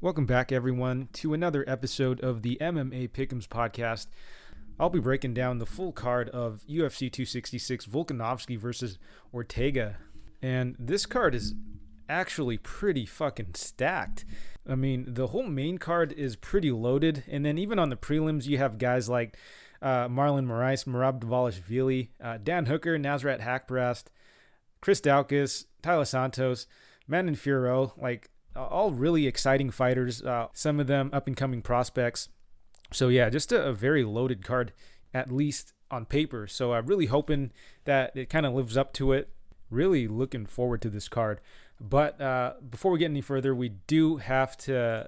Welcome back, everyone, to another episode of the MMA Pick'ems podcast. I'll be breaking down the full card of UFC 266 Volkanovski versus Ortega. And this card is actually pretty fucking stacked. I mean, the whole main card is pretty loaded. And then even on the prelims, you have guys like Marlon, Moraes, Merab, Dvalishvili, Dan Hooker, Nasrat, Haqparast, Chris Daukaus, Taila, Santos, Manon, Fiorot, all really exciting fighters, some of them up-and-coming prospects. So yeah, just a very loaded card, at least on paper. So I'm really hoping that it kind of lives up to it. Really looking forward to this card. But before we get any further, we do have to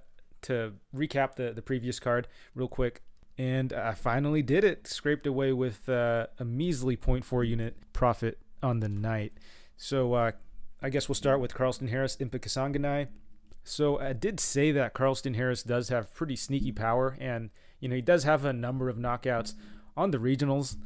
recap the previous card real quick. And I finally did it. Scraped away with a measly 0.4 unit profit on the night. So I guess we'll start with Carlston Harris, Impa Kasanganay. So I did say that Carlston Harris does have pretty sneaky power, and he does have a number of knockouts on the regionals.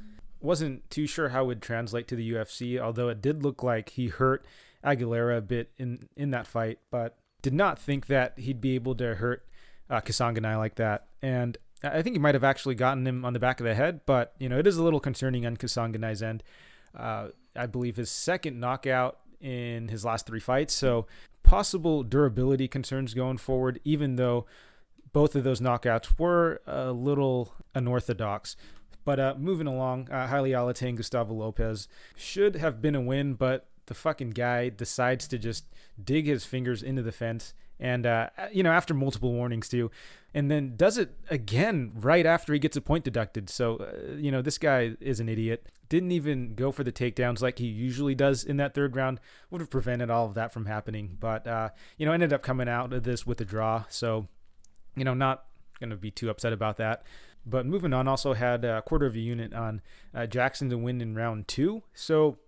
Wasn't too sure how it would translate to the UFC, although it did look like he hurt Aguilera a bit in that fight, but did not think that he'd be able to hurt Kasanganay like that. And I think he might have actually gotten him on the back of the head, but it is a little concerning on Kasanganay's end. I believe his second knockout in his last 3 fights, so possible durability concerns going forward, even though both of those knockouts were a little unorthodox. But moving along, Haile Alate, Gustavo Lopez should have been a win, but the fucking guy decides to just dig his fingers into the fence, and after multiple warnings too, and then does it again right after he gets a point deducted. So this guy is an idiot. Didn't even go for the takedowns like he usually does in that third round. Would have prevented all of that from happening, but ended up coming out of this with a draw. So not gonna be too upset about that. But moving on, also had a quarter of a unit on Jackson to win in round 2. So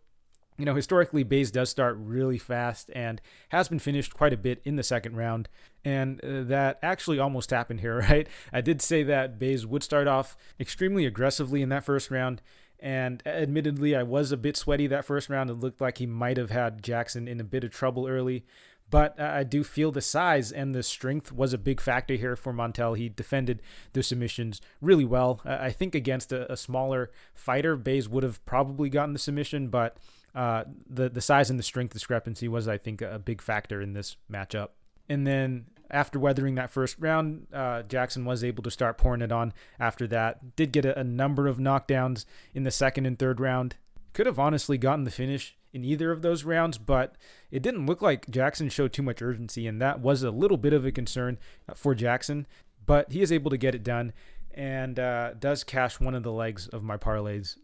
historically, Baze does start really fast and has been finished quite a bit in the second round. And that actually almost happened here, right? I did say that Baze would start off extremely aggressively in that first round. And admittedly, I was a bit sweaty that first round. It looked like he might have had Jackson in a bit of trouble early. But I do feel the size and the strength was a big factor here for Montel. He defended the submissions really well. I think against a smaller fighter, Baze would have probably gotten the submission, but the size and the strength discrepancy was, I think, a big factor in this matchup. And then after weathering that first round, Jackson was able to start pouring it on after that. Did get a number of knockdowns in the second and third round. Could have honestly gotten the finish in either of those rounds, but it didn't look like Jackson showed too much urgency, and that was a little bit of a concern for Jackson. But he is able to get it done and does cash one of the legs of my parlays.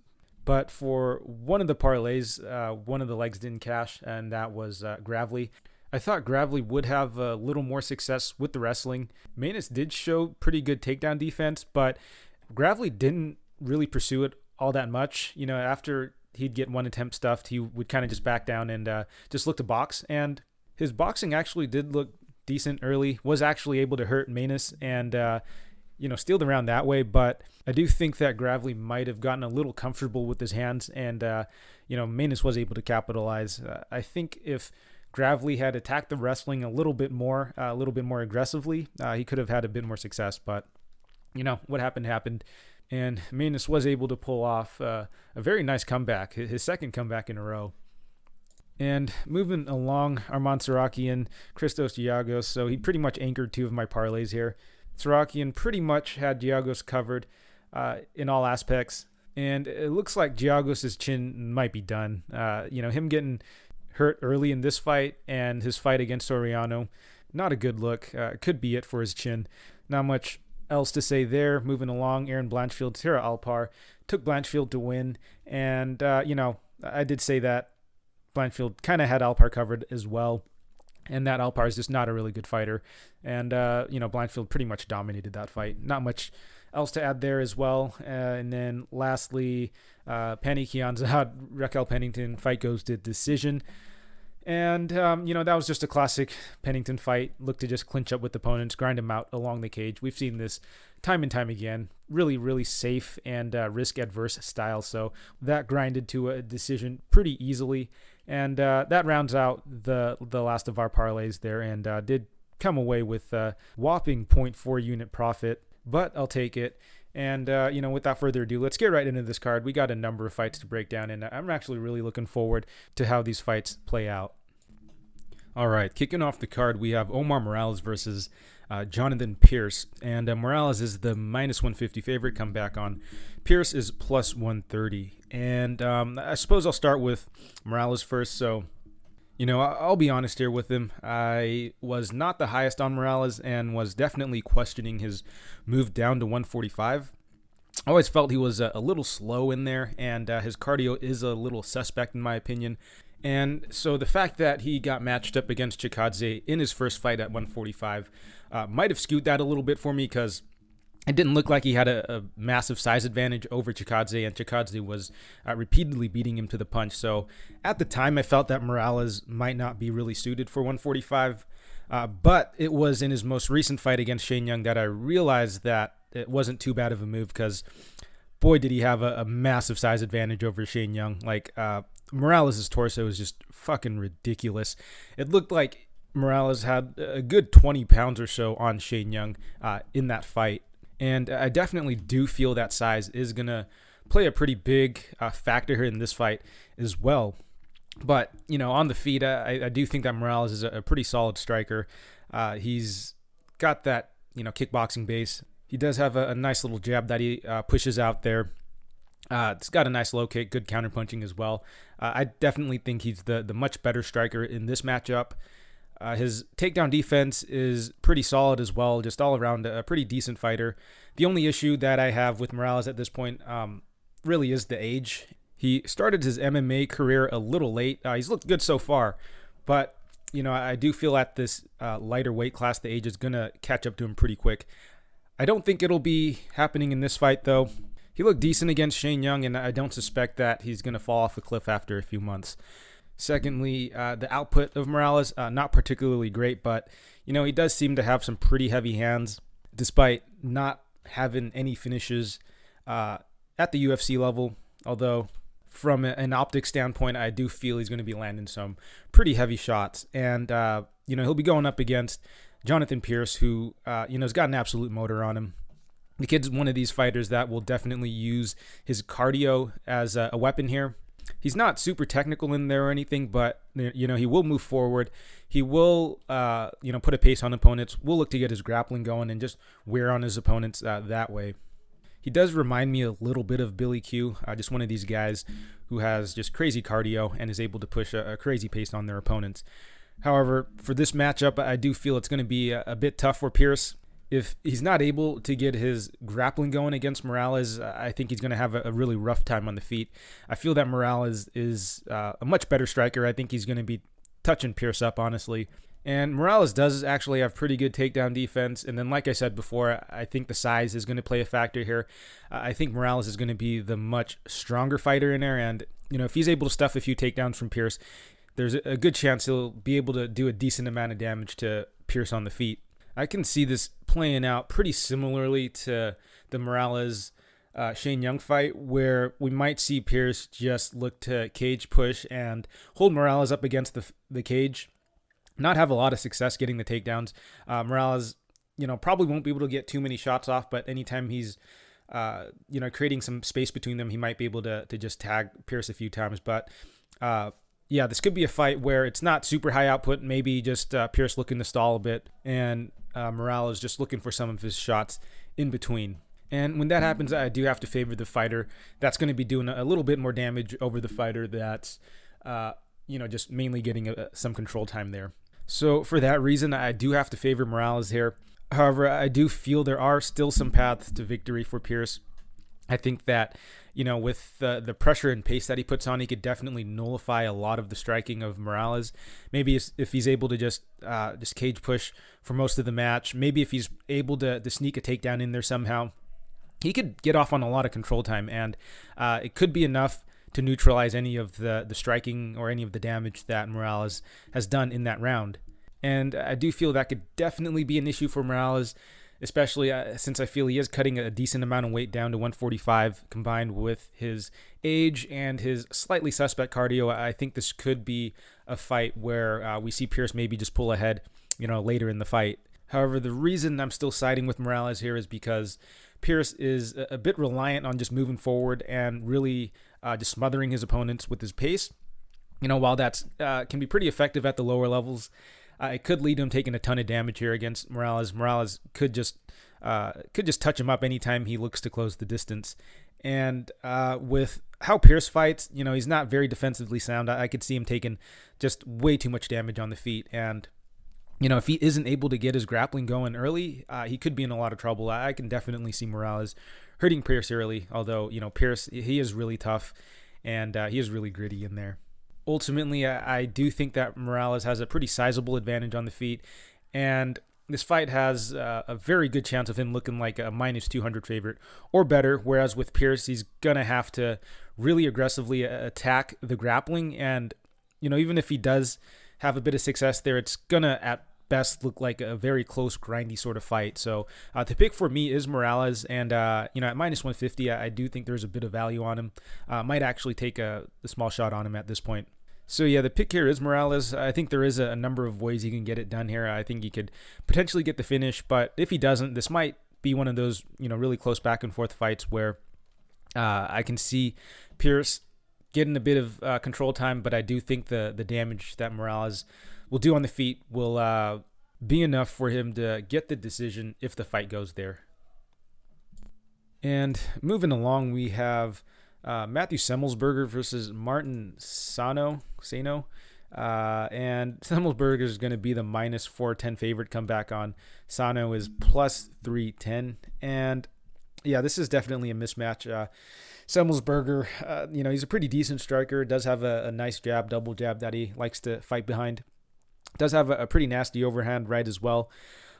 But for one of the parlays, one of the legs didn't cash, and that was Gravely. I thought Gravely would have a little more success with the wrestling. Manus did show pretty good takedown defense, but Gravely didn't really pursue it all that much. After he'd get one attempt stuffed, he would kind of just back down and just look to box. And his boxing actually did look decent early, was actually able to hurt Manus and, steal the round that way. But I do think that Gravely might have gotten a little comfortable with his hands and, Manus was able to capitalize. I think if Gravely had attacked the wrestling a little bit more aggressively, he could have had a bit more success. But, what happened. And Manus was able to pull off a very nice comeback, his second comeback in a row. And moving along, Arman Tsarukyan, Christos Giagos. So he pretty much anchored 2 of my parlays here. Tsarukyan pretty much had Giagos covered in all aspects. And it looks like Giagos' chin might be done. Him getting hurt early in this fight and his fight against Soriano, not a good look. Could be it for his chin. Not much else to say there. Moving along, Aaron Blanchfield, Tara Alpar took Blanchfield to win. And, I did say that Blanchfield kind of had Alpar covered as well. And that Alpar is just not a really good fighter. And, Blanchfield pretty much dominated that fight. Not much else to add there as well. And then lastly, Penny Kianzad, Raquel Pennington fight goes to decision. And, that was just a classic Pennington fight. Looked to just clinch up with opponents, grind them out along the cage. We've seen this time and time again. Really, really safe and risk-adverse style. So that grinded to a decision pretty easily. And that rounds out the last of our parlays there and did come away with a whopping zero.4 unit profit, but I'll take it. And, without further ado, let's get right into this card. We got a number of fights to break down, and I'm actually really looking forward to how these fights play out. All right, kicking off the card, we have Omar Morales versus Jonathan Pearce. And Morales is the minus 150 favorite, come back on. Pearce is plus 130. And I suppose I'll start with Morales first. So, I'll be honest here with him. I was not the highest on Morales and was definitely questioning his move down to 145. I always felt he was a little slow in there, and his cardio is a little suspect in my opinion. And so the fact that he got matched up against Chikadze in his first fight at 145 might have skewed that a little bit for me, because it didn't look like he had a massive size advantage over Chikadze, and Chikadze was repeatedly beating him to the punch. So at the time, I felt that Morales might not be really suited for 145. But it was in his most recent fight against Shane Young that I realized that it wasn't too bad of a move, because boy, did he have a massive size advantage over Shane Young. Morales' torso is just fucking ridiculous. It looked like Morales had a good 20 pounds or so on Shane Young in that fight. And I definitely do feel that size is going to play a pretty big factor here in this fight as well. But, on the feet, I do think that Morales is a pretty solid striker. He's got that, kickboxing base. He does have a nice little jab that he pushes out there. It's got a nice low kick, good counterpunching as well. I definitely think he's the much better striker in this matchup. His takedown defense is pretty solid as well, just all around a pretty decent fighter. The only issue that I have with Morales at this point really is the age. He started his MMA career a little late. He's looked good so far, but I do feel at this lighter weight class, the age is going to catch up to him pretty quick. I don't think it'll be happening in this fight, though. He looked decent against Shane Young, and I don't suspect that he's going to fall off a cliff after a few months. Secondly, the output of Morales, not particularly great, but, he does seem to have some pretty heavy hands, despite not having any finishes at the UFC level. Although, from an optic standpoint, I do feel he's going to be landing some pretty heavy shots. And, he'll be going up against Jonathan Pearce, who, has got an absolute motor on him. The kid's one of these fighters that will definitely use his cardio as a weapon here. He's not super technical in there or anything, but, he will move forward. He will, put a pace on opponents, will look to get his grappling going and just wear on his opponents that way. He does remind me a little bit of Billy Q, just one of these guys who has just crazy cardio and is able to push a crazy pace on their opponents. However, for this matchup, I do feel it's going to be a bit tough for Pearce. If he's not able to get his grappling going against Morales, I think he's going to have a really rough time on the feet. I feel that Morales is a much better striker. I think he's going to be touching Pearce up, honestly. And Morales does actually have pretty good takedown defense. And then, like I said before, I think the size is going to play a factor here. I think Morales is going to be the much stronger fighter in there. And, if he's able to stuff a few takedowns from Pearce, there's a good chance he'll be able to do a decent amount of damage to Pearce on the feet. I can see this playing out pretty similarly to the Morales Shane Young fight, where we might see Pearce just look to cage push and hold Morales up against the cage, not have a lot of success getting the takedowns. Morales, probably won't be able to get too many shots off, but anytime he's, creating some space between them, he might be able to just tag Pearce a few times. But this could be a fight where it's not super high output, maybe just Pearce looking to stall a bit, and Morales just looking for some of his shots in between. And when that happens, I do have to favor the fighter that's going to be doing a little bit more damage over the fighter that's, just mainly getting some control time there. So for that reason, I do have to favor Morales here. However, I do feel there are still some paths to victory for Pearce. I think that, with the pressure and pace that he puts on, he could definitely nullify a lot of the striking of Morales. Maybe if he's able to just cage push for most of the match, maybe if he's able to sneak a takedown in there somehow, he could get off on a lot of control time, and it could be enough to neutralize any of the striking or any of the damage that Morales has done in that round. And I do feel that could definitely be an issue for Morales, especially since I feel he is cutting a decent amount of weight down to 145, combined with his age and his slightly suspect cardio. I think this could be a fight where we see Pearce maybe just pull ahead, later in the fight. However, the reason I'm still siding with Moraes here is because Pearce is a bit reliant on just moving forward and really just smothering his opponents with his pace. While that's can be pretty effective at the lower levels, it could lead to him taking a ton of damage here against Moraes. Moraes could just touch him up anytime he looks to close the distance. And with how Pearce fights, he's not very defensively sound. I could see him taking just way too much damage on the feet. And, if he isn't able to get his grappling going early, he could be in a lot of trouble. I can definitely see Moraes hurting Pearce early, although, Pearce, he is really tough and he is really gritty in there. Ultimately, I do think that Moraes has a pretty sizable advantage on the feet, and this fight has a very good chance of him looking like a minus 200 favorite or better, whereas with Pearce, he's going to have to really aggressively attack the grappling, and, even if he does have a bit of success there, it's going to, at best, look like a very close, grindy sort of fight. So the pick for me is Moraes, and, at minus 150, I do think there's a bit of value on him. Might actually take a small shot on him at this point. So yeah, the pick here is Moraes. I think there is a number of ways he can get it done here. I think he could potentially get the finish, but if he doesn't, this might be one of those, really close back and forth fights where I can see Pearce getting a bit of control time, but I do think the damage that Moraes will do on the feet will be enough for him to get the decision if the fight goes there. And moving along, we have Matthew Semelsberger versus Martin Sano. And Semelsberger is going to be the minus 410 favorite. Come back on. Sano is plus 310. And yeah, this is definitely a mismatch. Semelsberger, he's a pretty decent striker. Does have a nice jab, double jab that he likes to fight behind. Does have a pretty nasty overhand right as well.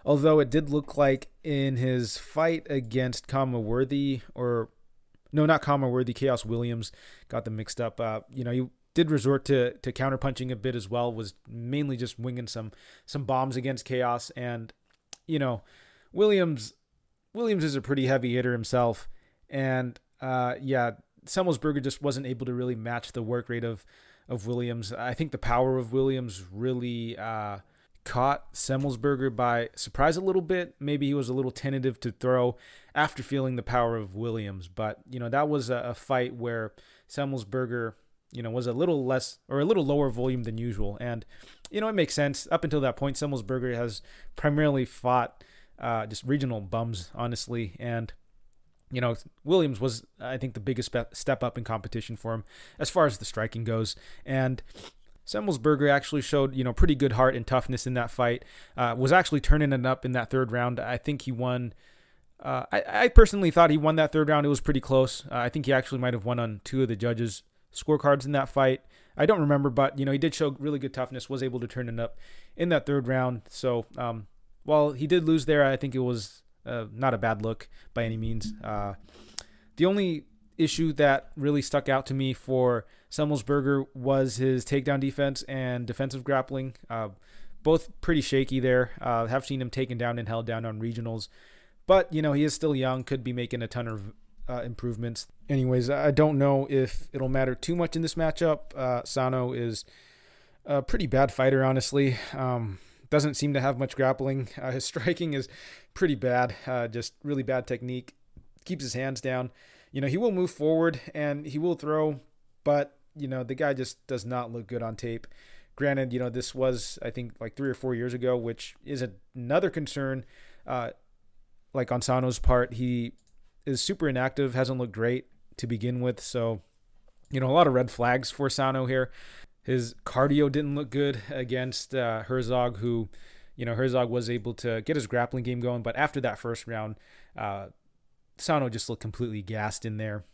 Although it did look like in his fight against Chaos Williams, got them mixed up. He did resort to counterpunching a bit as well, was mainly just winging some bombs against Chaos. And, Williams is a pretty heavy hitter himself. And, Semelsberger just wasn't able to really match the work rate of Williams. I think the power of Williams really caught Semelsberger by surprise a little bit. Maybe he was a little tentative to throw after feeling the power of Williams. But, that was a fight where Semelsberger, was a little less or a little lower volume than usual. And, it makes sense. Up until that point, Semelsberger has primarily fought just regional bums, honestly. And, Williams was, I think, the biggest step up in competition for him as far as the striking goes. And Semelsberger actually showed, pretty good heart and toughness in that fight. Was actually turning it up in that third round. I think he won. I personally thought he won that third round. It was pretty close. I think he actually might have won on two of the judges' scorecards in that fight. I don't remember, but, he did show really good toughness, was able to turn it up in that third round. So while he did lose there, I think it was not a bad look by any means. The only issue that really stuck out to me for Semelsberger was his takedown defense and defensive grappling. Both pretty shaky there. Have seen him taken down and held down on regionals. But, he is still young, could be making a ton of improvements. Anyways, I don't know if it'll matter too much in this matchup. Sano is a pretty bad fighter, honestly. Doesn't seem to have much grappling. His striking is pretty bad, just really bad technique. Keeps his hands down. He will move forward and he will throw, but, the guy just does not look good on tape. Granted, this was, I think, like 3 or 4 years ago, which is another concern. Like on Sano's part, he is super inactive, hasn't looked great to begin with. So, a lot of red flags for Sano here. His cardio didn't look good against Herzog, who, Herzog was able to get his grappling game going. But after that first round, Sano just looked completely gassed in there.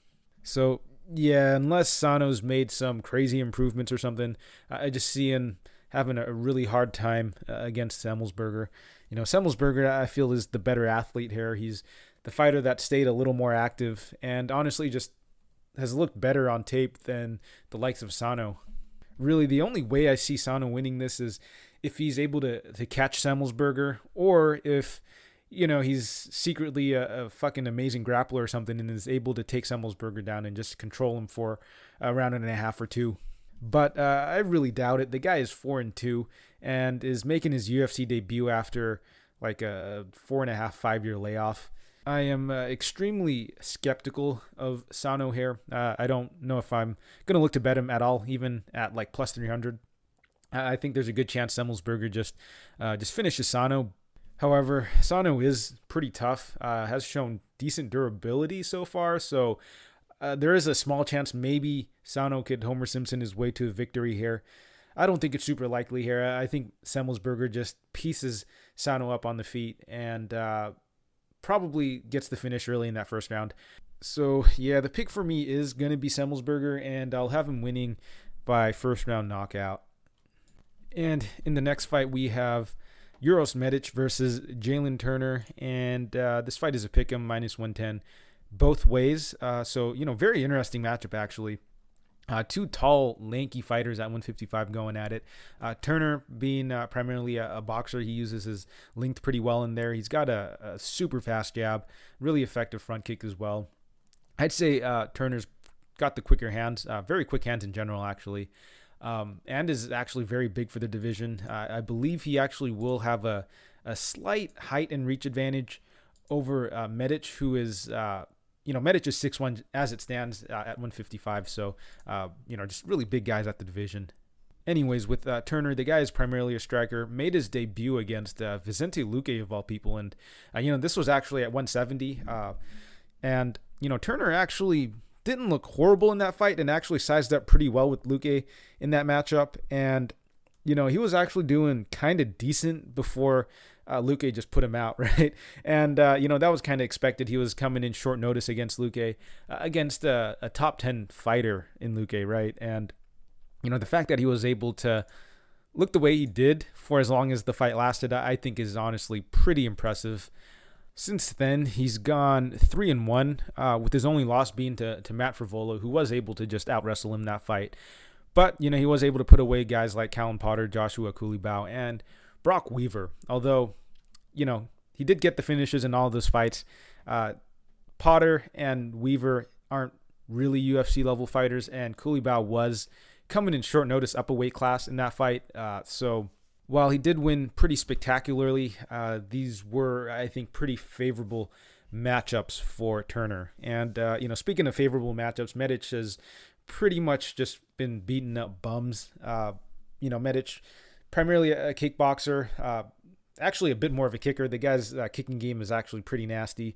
So, yeah, unless Sano's made some crazy improvements or something, I just see him having a really hard time against Semelsberger. Semelsberger, I feel, is the better athlete here. He's the fighter that stayed a little more active and honestly just has looked better on tape than the likes of Sano. Really, the only way I see Sano winning this is if he's able to catch Semelsberger, or if, he's secretly a fucking amazing grappler or something and is able to take Semelsberger down and just control him for a round and a half or two. but I really doubt it. The guy is 4-2 and is making his UFC debut after like a 4.5, 5-year layoff. I am extremely skeptical of Sano here. I don't know if I'm going to look to bet him at all, even at like plus 300. I think there's a good chance Semelsberger just finishes Sano. However, Sano is pretty tough, has shown decent durability so far, so there is a small chance maybe Sano could Homer Simpson his way to a victory here. I don't think it's super likely here. I think Semelsberger just pieces Sano up on the feet and probably gets the finish early in that first round. So, yeah, the pick for me is going to be Semelsberger, and I'll have him winning by first round knockout. And in the next fight, we have Uros Medic versus Jalin Turner, and this fight is a pick'em minus 110 both ways. So, very interesting matchup, actually. Two tall, lanky fighters at 155 going at it. Turner being primarily a boxer, he uses his length pretty well in there. He's got a super fast jab, really effective front kick as well. I'd say Turner's got the quicker hands, very quick hands in general, actually. And is actually very big for the division. I believe he actually will have a slight height and reach advantage over Medic, who is, Medic is 6'1" as it stands at 155. So, just really big guys at the division. Anyways, with Turner, the guy is primarily a striker, made his debut against Vicente Luque of all people. And, this was actually at 170. And Turner actually didn't look horrible in that fight and actually sized up pretty well with Luque in that matchup. And, he was actually doing kind of decent before Luque just put him out, right? And, that was kind of expected. He was coming in short notice against Luque, against a top 10 fighter in Luque, right? And, the fact that he was able to look the way he did for as long as the fight lasted, I think is honestly pretty impressive. Since then, he's gone 3-1, with his only loss being to Matt Frevola, who was able to just out-wrestle him in that fight. But, he was able to put away guys like Callum Potter, Joshua Kulibau, and Brock Weaver. Although, he did get the finishes in all of those fights. Potter and Weaver aren't really UFC-level fighters, and Kulibau was coming in short notice up a weight class in that fight. So while he did win pretty spectacularly, these were, I think, pretty favorable matchups for Turner. And, speaking of favorable matchups, Medic has pretty much just been beating up bums. Medic, primarily a kickboxer, actually a bit more of a kicker. The guy's kicking game is actually pretty nasty,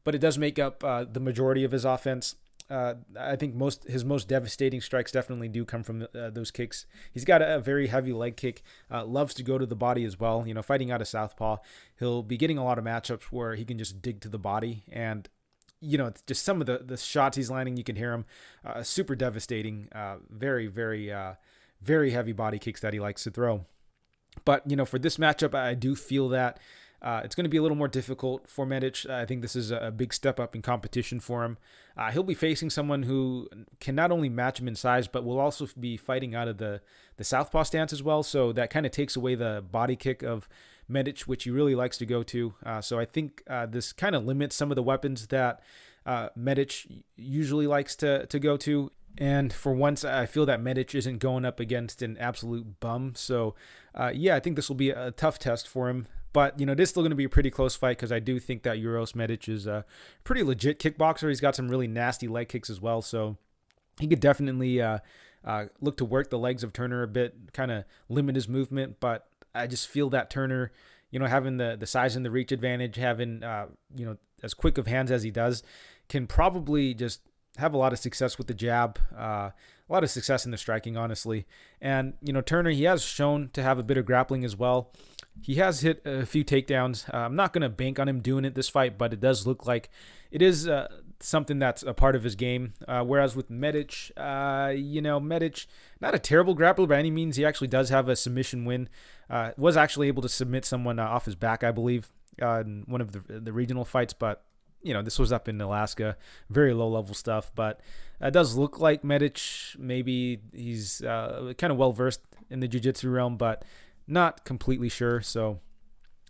but it does make up the majority of his offense. I think his most devastating strikes definitely do come from those kicks. He's got a very heavy leg kick, loves to go to the body as well. Fighting out of southpaw, he'll be getting a lot of matchups where he can just dig to the body. And, just some of the shots he's landing, you can hear him, super devastating, very, very, very heavy body kicks that he likes to throw. But, for this matchup, I do feel that it's going to be a little more difficult for Medic. I think this is a big step up in competition for him. He'll be facing someone who can not only match him in size, but will also be fighting out of the southpaw stance as well. So that kind of takes away the body kick of Medic, which he really likes to go to. So I think this kind of limits some of the weapons that Medic usually likes to go to. And for once, I feel that Medic isn't going up against an absolute bum. So, I think this will be a tough test for him. But, it is still going to be a pretty close fight because I do think that Uros Medic is a pretty legit kickboxer. He's got some really nasty leg kicks as well. So he could definitely look to work the legs of Turner a bit, kind of limit his movement. But I just feel that Turner, having the size and the reach advantage, having, as quick of hands as he does, can probably just have a lot of success with the jab, a lot of success in the striking, honestly. And, Turner, he has shown to have a bit of grappling as well. He has hit a few takedowns. I'm not going to bank on him doing it this fight, but it does look like it is something that's a part of his game. Whereas with Medic, Medic, not a terrible grappler by any means. He actually does have a submission win. Was actually able to submit someone off his back, I believe, in one of the regional fights, but this was up in Alaska, very low-level stuff, but it does look like Medic, maybe he's kind of well-versed in the jiu-jitsu realm, but not completely sure. So,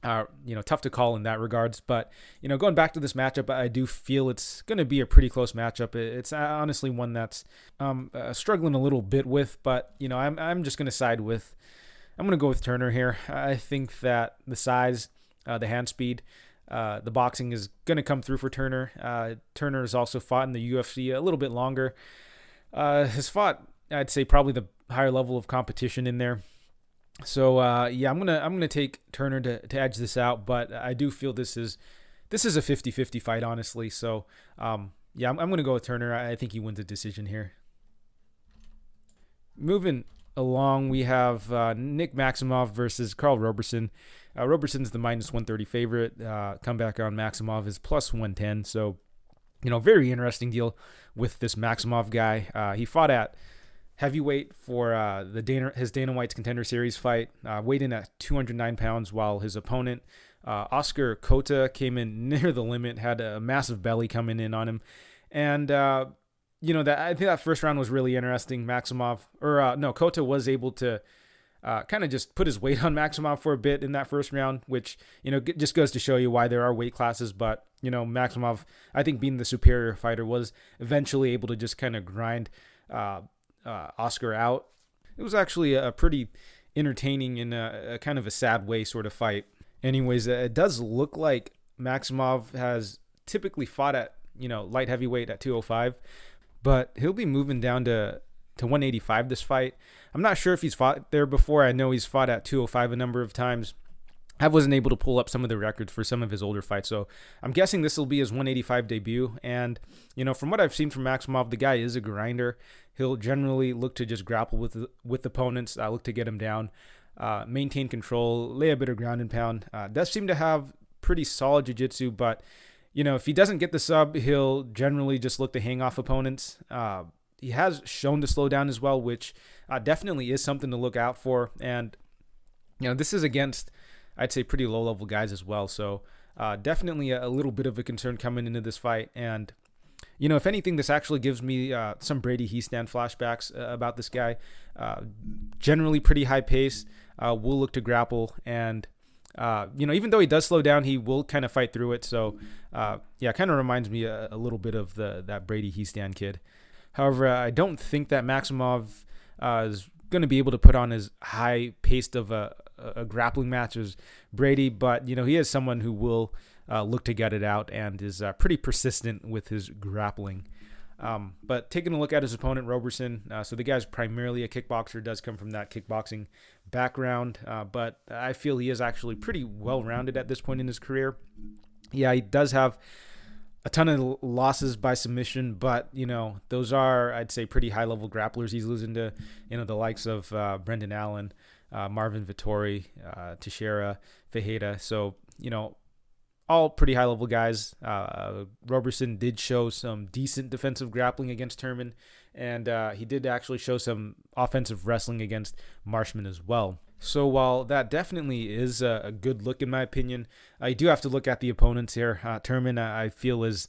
tough to call in that regards. But, going back to this matchup, I do feel it's going to be a pretty close matchup. It's honestly one that's struggling a little bit with, but, I'm just going to I'm going to go with Turner here. I think that the size, the hand speed, the boxing is going to come through for Turner. Turner has also fought in the UFC a little bit longer. Has fought, I'd say, probably the higher level of competition in there. So I'm gonna take Turner to edge this out, but I do feel this is a 50-50 fight, honestly. So I'm gonna go with Turner. I think he wins a decision here. Moving along, we have Nick Maximov versus Karl Roberson. Roberson's the -130 favorite. Comeback on Maximov is +110. So very interesting deal with this Maximov guy. He fought at heavyweight for his Dana White's Contender Series fight, weighed in at 209 pounds, while his opponent, Oscar Cota, came in near the limit, had a massive belly coming in on him. And, I think that first round was really interesting. Cota was able to kind of just put his weight on Maximov for a bit in that first round, which, just goes to show you why there are weight classes. But, Maximov, I think being the superior fighter, was eventually able to just kind of grind Oscar out. It was actually a pretty entertaining and a kind of a sad way sort of fight. Anyways, it does look like Maximov has typically fought at light heavyweight at 205, but he'll be moving down to 185 this fight. I'm not sure if he's fought there before. I know he's fought at 205 a number of times. I wasn't able to pull up some of the records for some of his older fights, so I'm guessing this will be his 185 debut. And, from what I've seen from Maximov, the guy is a grinder. He'll generally look to just grapple with opponents, look to get him down, maintain control, lay a bit of ground and pound. Does seem to have pretty solid jiu-jitsu, but, if he doesn't get the sub, he'll generally just look to hang off opponents. He has shown to slow down as well, which definitely is something to look out for. And, this is against, I'd say, pretty low-level guys as well. So definitely a little bit of a concern coming into this fight. And, if anything, this actually gives me some Brady Heastand flashbacks about this guy. Generally pretty high pace, will look to grapple. And, even though he does slow down, he will kind of fight through it. So, it kind of reminds me a little bit of that Brady Heastand kid. However, I don't think that Maximov is going to be able to put on as high-paced of a grappling match as Brady, but he is someone who will look to get it out and is pretty persistent with his grappling. But taking a look at his opponent, Roberson, so the guy's primarily a kickboxer, does come from that kickboxing background, but I feel he is actually pretty well-rounded at this point in his career. Yeah, he does have a ton of losses by submission, but those are, I'd say, pretty high-level grapplers. He's losing to the likes of Brendan Allen, Marvin Vittori, Teixeira, Fajeda. So all pretty high-level guys. Roberson did show some decent defensive grappling against Turman, and he did actually show some offensive wrestling against Marshman as well. So while that definitely is a good look in my opinion, I do have to look at the opponents here. Turman, I feel, is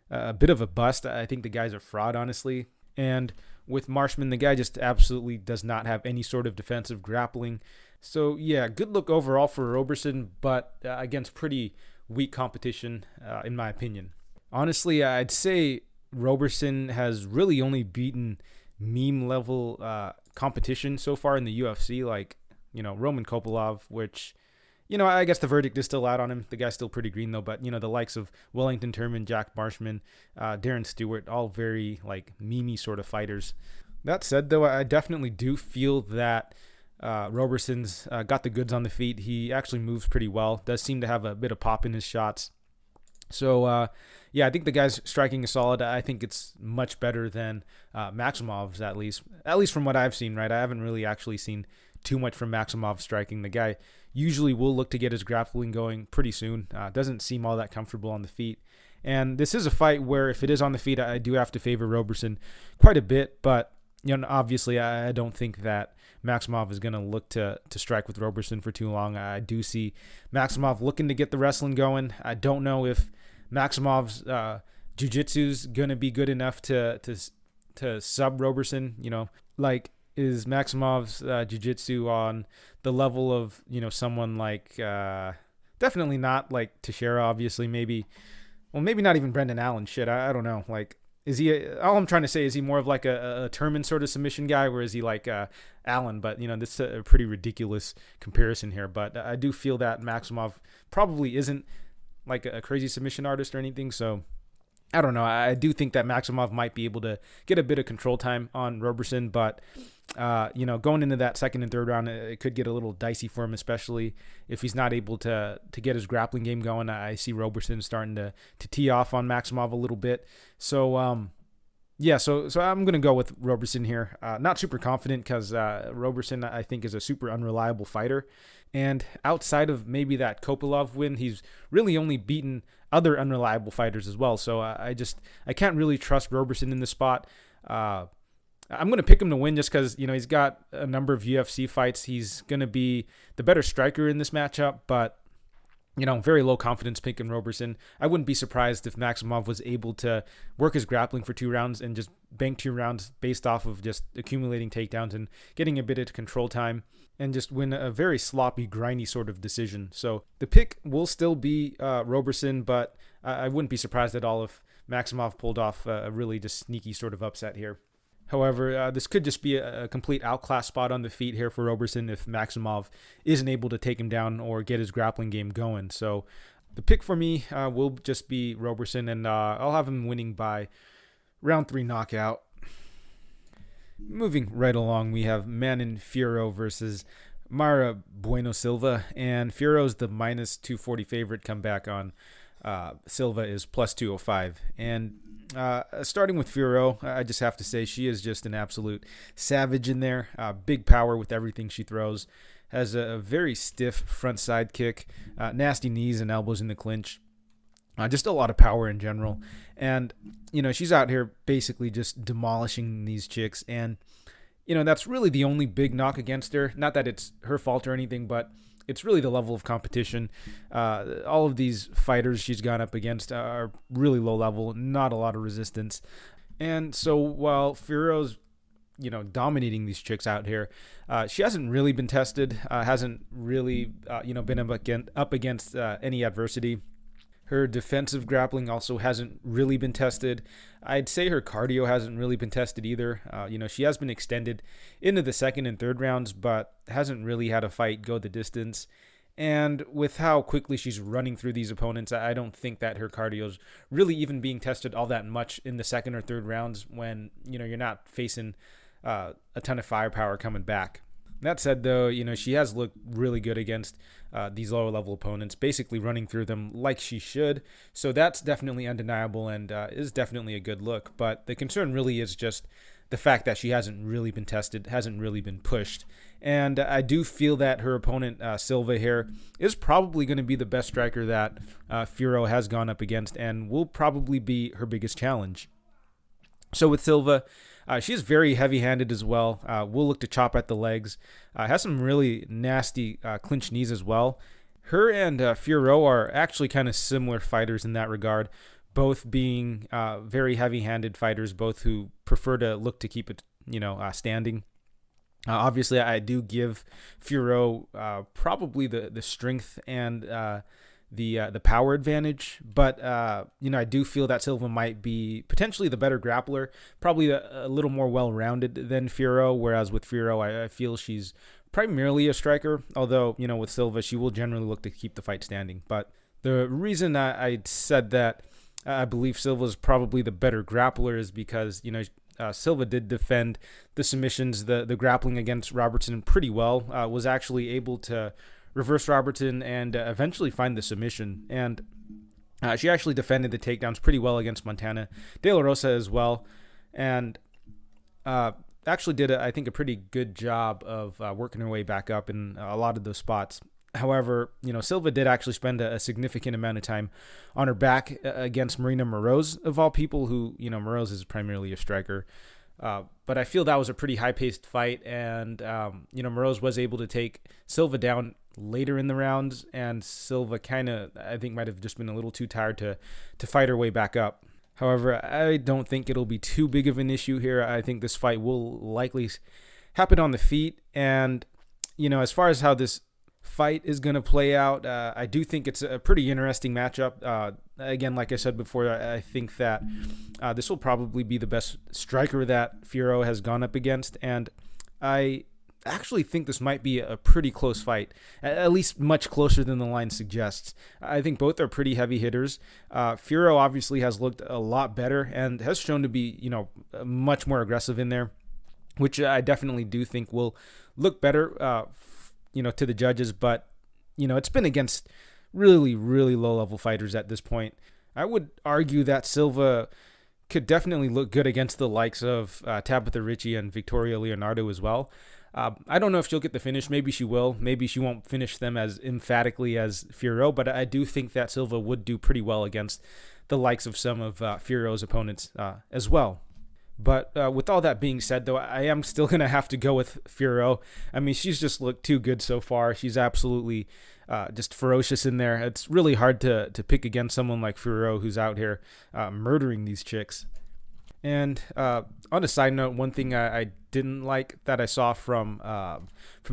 a bit of a bust. I think the guy's a fraud, honestly. And with Marshman, the guy just absolutely does not have any sort of defensive grappling. So yeah, good look overall for Roberson, but against pretty weak competition, in my opinion. Honestly, I'd say Roberson has really only beaten meme-level competition so far in the UFC, like Roman Kopylov, which, I guess the verdict is still out on him. The guy's still pretty green, though. But, the likes of Wellington Turman, Jack Marshman, Darren Stewart, all very, meme-y sort of fighters. That said, though, I definitely do feel that Roberson's got the goods on the feet. He actually moves pretty well. Does seem to have a bit of pop in his shots. So, I think the guy's striking is solid. I think it's much better than Maximov's, at least from what I've seen, right? I haven't really actually seen too much from Maximov striking. The guy usually will look to get his grappling going pretty soon. Doesn't seem all that comfortable on the feet. And this is a fight where if it is on the feet, I do have to favor Roberson quite a bit. But, obviously I don't think that Maximov is going to look to strike with Roberson for too long. I do see Maximov looking to get the wrestling going. I don't know if Maximov's jiu-jitsu's going to be good enough to sub Roberson. Is Maximov's jiu-jitsu on the level of, someone like definitely not like Teixeira, obviously. Maybe not even Brendan Allen. Shit, I don't know. Like, is he? All I'm trying to say is he more of like a Turman sort of submission guy, or is he like Allen? But this is a pretty ridiculous comparison here. But I do feel that Maximov probably isn't like a crazy submission artist or anything. So I don't know. I do think that Maximov might be able to get a bit of control time on Roberson, but going into that second and third round, it could get a little dicey for him, especially if he's not able to get his grappling game going. I see Roberson starting to tee off on Maximov a little bit. So, so I'm going to go with Roberson here. Not super confident because Roberson, I think, is a super unreliable fighter. And outside of maybe that Kopylov win, he's really only beaten other unreliable fighters as well. So I can't really trust Roberson in this spot. I'm going to pick him to win just because, he's got a number of UFC fights. He's going to be the better striker in this matchup, but, very low confidence picking Roberson. I wouldn't be surprised if Maximov was able to work his grappling for 2 rounds and just bank 2 rounds based off of just accumulating takedowns and getting a bit of control time and just win a very sloppy, grindy sort of decision. So the pick will still be Roberson, but I wouldn't be surprised at all if Maximov pulled off a really just sneaky sort of upset here. However, this could just be a complete outclass spot on the feet here for Roberson if Maximov isn't able to take him down or get his grappling game going. So the pick for me will just be Roberson, and I'll have him winning by round 3 knockout. Moving right along, we have Manon Fiorot versus Mayra Bueno Silva, and Fiorot's the minus 240 favorite. Come back on Silva is plus 205. And starting with Fiorot, I just have to say she is just an absolute savage in there. Big power with everything she throws. Has a very stiff front side kick, nasty knees and elbows in the clinch. Just a lot of power in general. And, she's out here basically just demolishing these chicks. And, that's really the only big knock against her. Not that it's her fault or anything, but it's really the level of competition. All of these fighters she's gone up against are really low level, not a lot of resistance. And so while Fiorot's, dominating these chicks out here, she hasn't really been tested, hasn't really, been up against any adversity. Her defensive grappling also hasn't really been tested. I'd say her cardio hasn't really been tested either. She has been extended into the second and third rounds, but hasn't really had a fight go the distance. And with how quickly she's running through these opponents, I don't think that her cardio's really even being tested all that much in the second or third rounds when, you're not facing a ton of firepower coming back. That said, though, she has looked really good against these lower level opponents, basically running through them like she should. So that's definitely undeniable and is definitely a good look. But the concern really is just the fact that she hasn't really been tested, hasn't really been pushed. And I do feel that her opponent, Silva here, is probably going to be the best striker that Fiorot has gone up against and will probably be her biggest challenge. So with Silva, she is very heavy-handed as well. Will look to chop at the legs. Has some really nasty clinch knees as well. Her and Fiorot are actually kind of similar fighters in that regard, both being very heavy-handed fighters, both who prefer to look to keep it, standing. Obviously, I do give Fiorot probably the strength and the power advantage, but I do feel that Silva might be potentially the better grappler, probably a little more well-rounded than Fiorot, whereas with Fiorot I feel she's primarily a striker, although with Silva she will generally look to keep the fight standing. But the reason I said that I believe Silva is probably the better grappler is because Silva did defend the submissions, the grappling against Robertson pretty well, was actually able to reverse Robertson and eventually find the submission. And she actually defended the takedowns pretty well against Montana De La Rosa as well. And actually did, I think, a pretty good job of working her way back up in a lot of those spots. However, Silva did actually spend a significant amount of time on her back against Marina Moroz, of all people, who, Moroz is primarily a striker. But I feel that was a pretty high-paced fight, and, Moroz was able to take Silva down later in the rounds, and Silva kind of, I think, might have just been a little too tired to fight her way back up. However, I don't think it'll be too big of an issue here. I think this fight will likely happen on the feet, and, as far as how this fight is going to play out. I do think it's a pretty interesting matchup. Again, like I said before, I think that this will probably be the best striker that Fiorot has gone up against, and I actually think this might be a pretty close fight, at least much closer than the line suggests. I think both are pretty heavy hitters. Fiorot obviously has looked a lot better and has shown to be, much more aggressive in there, which I definitely do think will look better, to the judges. But, it's been against really, really low-level fighters at this point. I would argue that Silva could definitely look good against the likes of Tabitha Ricci and Victoria Leonardo as well. I don't know if she'll get the finish. Maybe she will. Maybe she won't finish them as emphatically as Fiorot, but I do think that Silva would do pretty well against the likes of some of Fiorot's opponents as well. But with all that being said, though, I am still going to have to go with Fiorot. I mean, she's just looked too good so far. She's absolutely just ferocious in there. It's really hard to pick against someone like Fiorot, who's out here murdering these chicks. And on a side note, one thing I didn't like that I saw from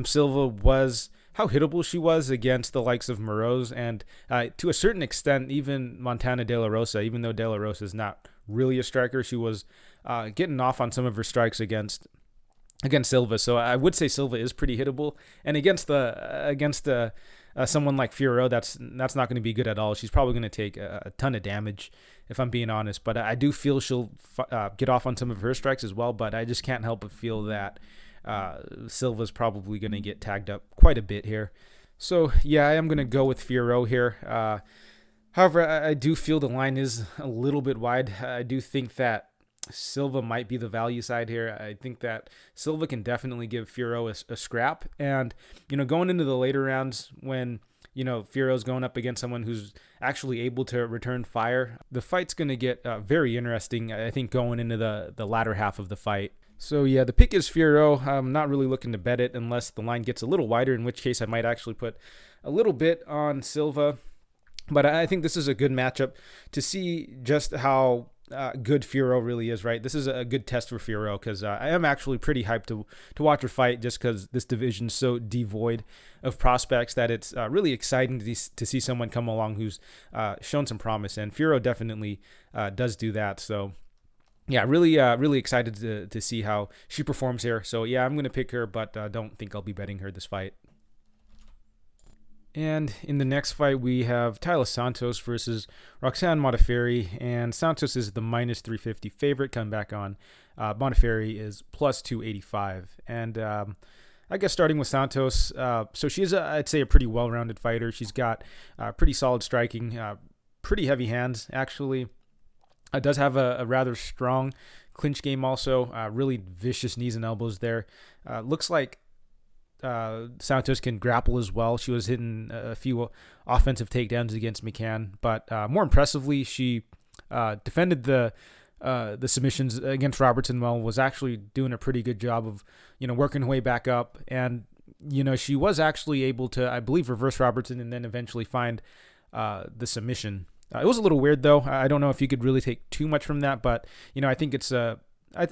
Silva was how hittable she was against the likes of Moraes and to a certain extent even Montana De La Rosa. Even though De La Rosa is not really a striker, she was getting off on some of her strikes against Silva. So I would say Silva is pretty hittable, and against someone like Fiorot, that's not going to be good at all. She's probably going to take a ton of damage, if I'm being honest. But I do feel she'll get off on some of her strikes as well. But I just can't help but feel that Silva's probably going to get tagged up quite a bit here. So yeah, I am going to go with Fiorot here. However, I do feel the line is a little bit wide. I do think that Silva might be the value side here. I think that Silva can definitely give Fiorot a scrap. And, going into the later rounds when, Fiorot's going up against someone who's actually able to return fire, the fight's going to get very interesting, I think, going into the latter half of the fight. So, yeah, the pick is Fiorot. I'm not really looking to bet it unless the line gets a little wider, in which case I might actually put a little bit on Silva. But I think this is a good matchup to see just how good Fiorot really is, right? This is a good test for Fiorot because I am actually pretty hyped to watch her fight just because this division's so devoid of prospects that it's really exciting to see someone come along who's shown some promise, and Fiorot definitely does do that. So yeah, really excited to see how she performs here. So yeah, I'm going to pick her, but don't think I'll be betting her this fight. And in the next fight, we have Taila Santos versus Roxanne Modafferi, and Santos is the minus 350 favorite, come back on. Modafferi is plus 285. And I guess starting with Santos, so she's, I'd say, a pretty well-rounded fighter. She's got pretty solid striking, pretty heavy hands, actually. Does have a rather strong clinch game also, really vicious knees and elbows there. Looks like Santos can grapple as well. She was hitting a few offensive takedowns against McCann, but more impressively, she defended the submissions against Roberson well, was actually doing a pretty good job of, working her way back up. And, she was actually able to, I believe, reverse Roberson and then eventually find the submission. It was a little weird, though. I don't know if you could really take too much from that, but, I think it's I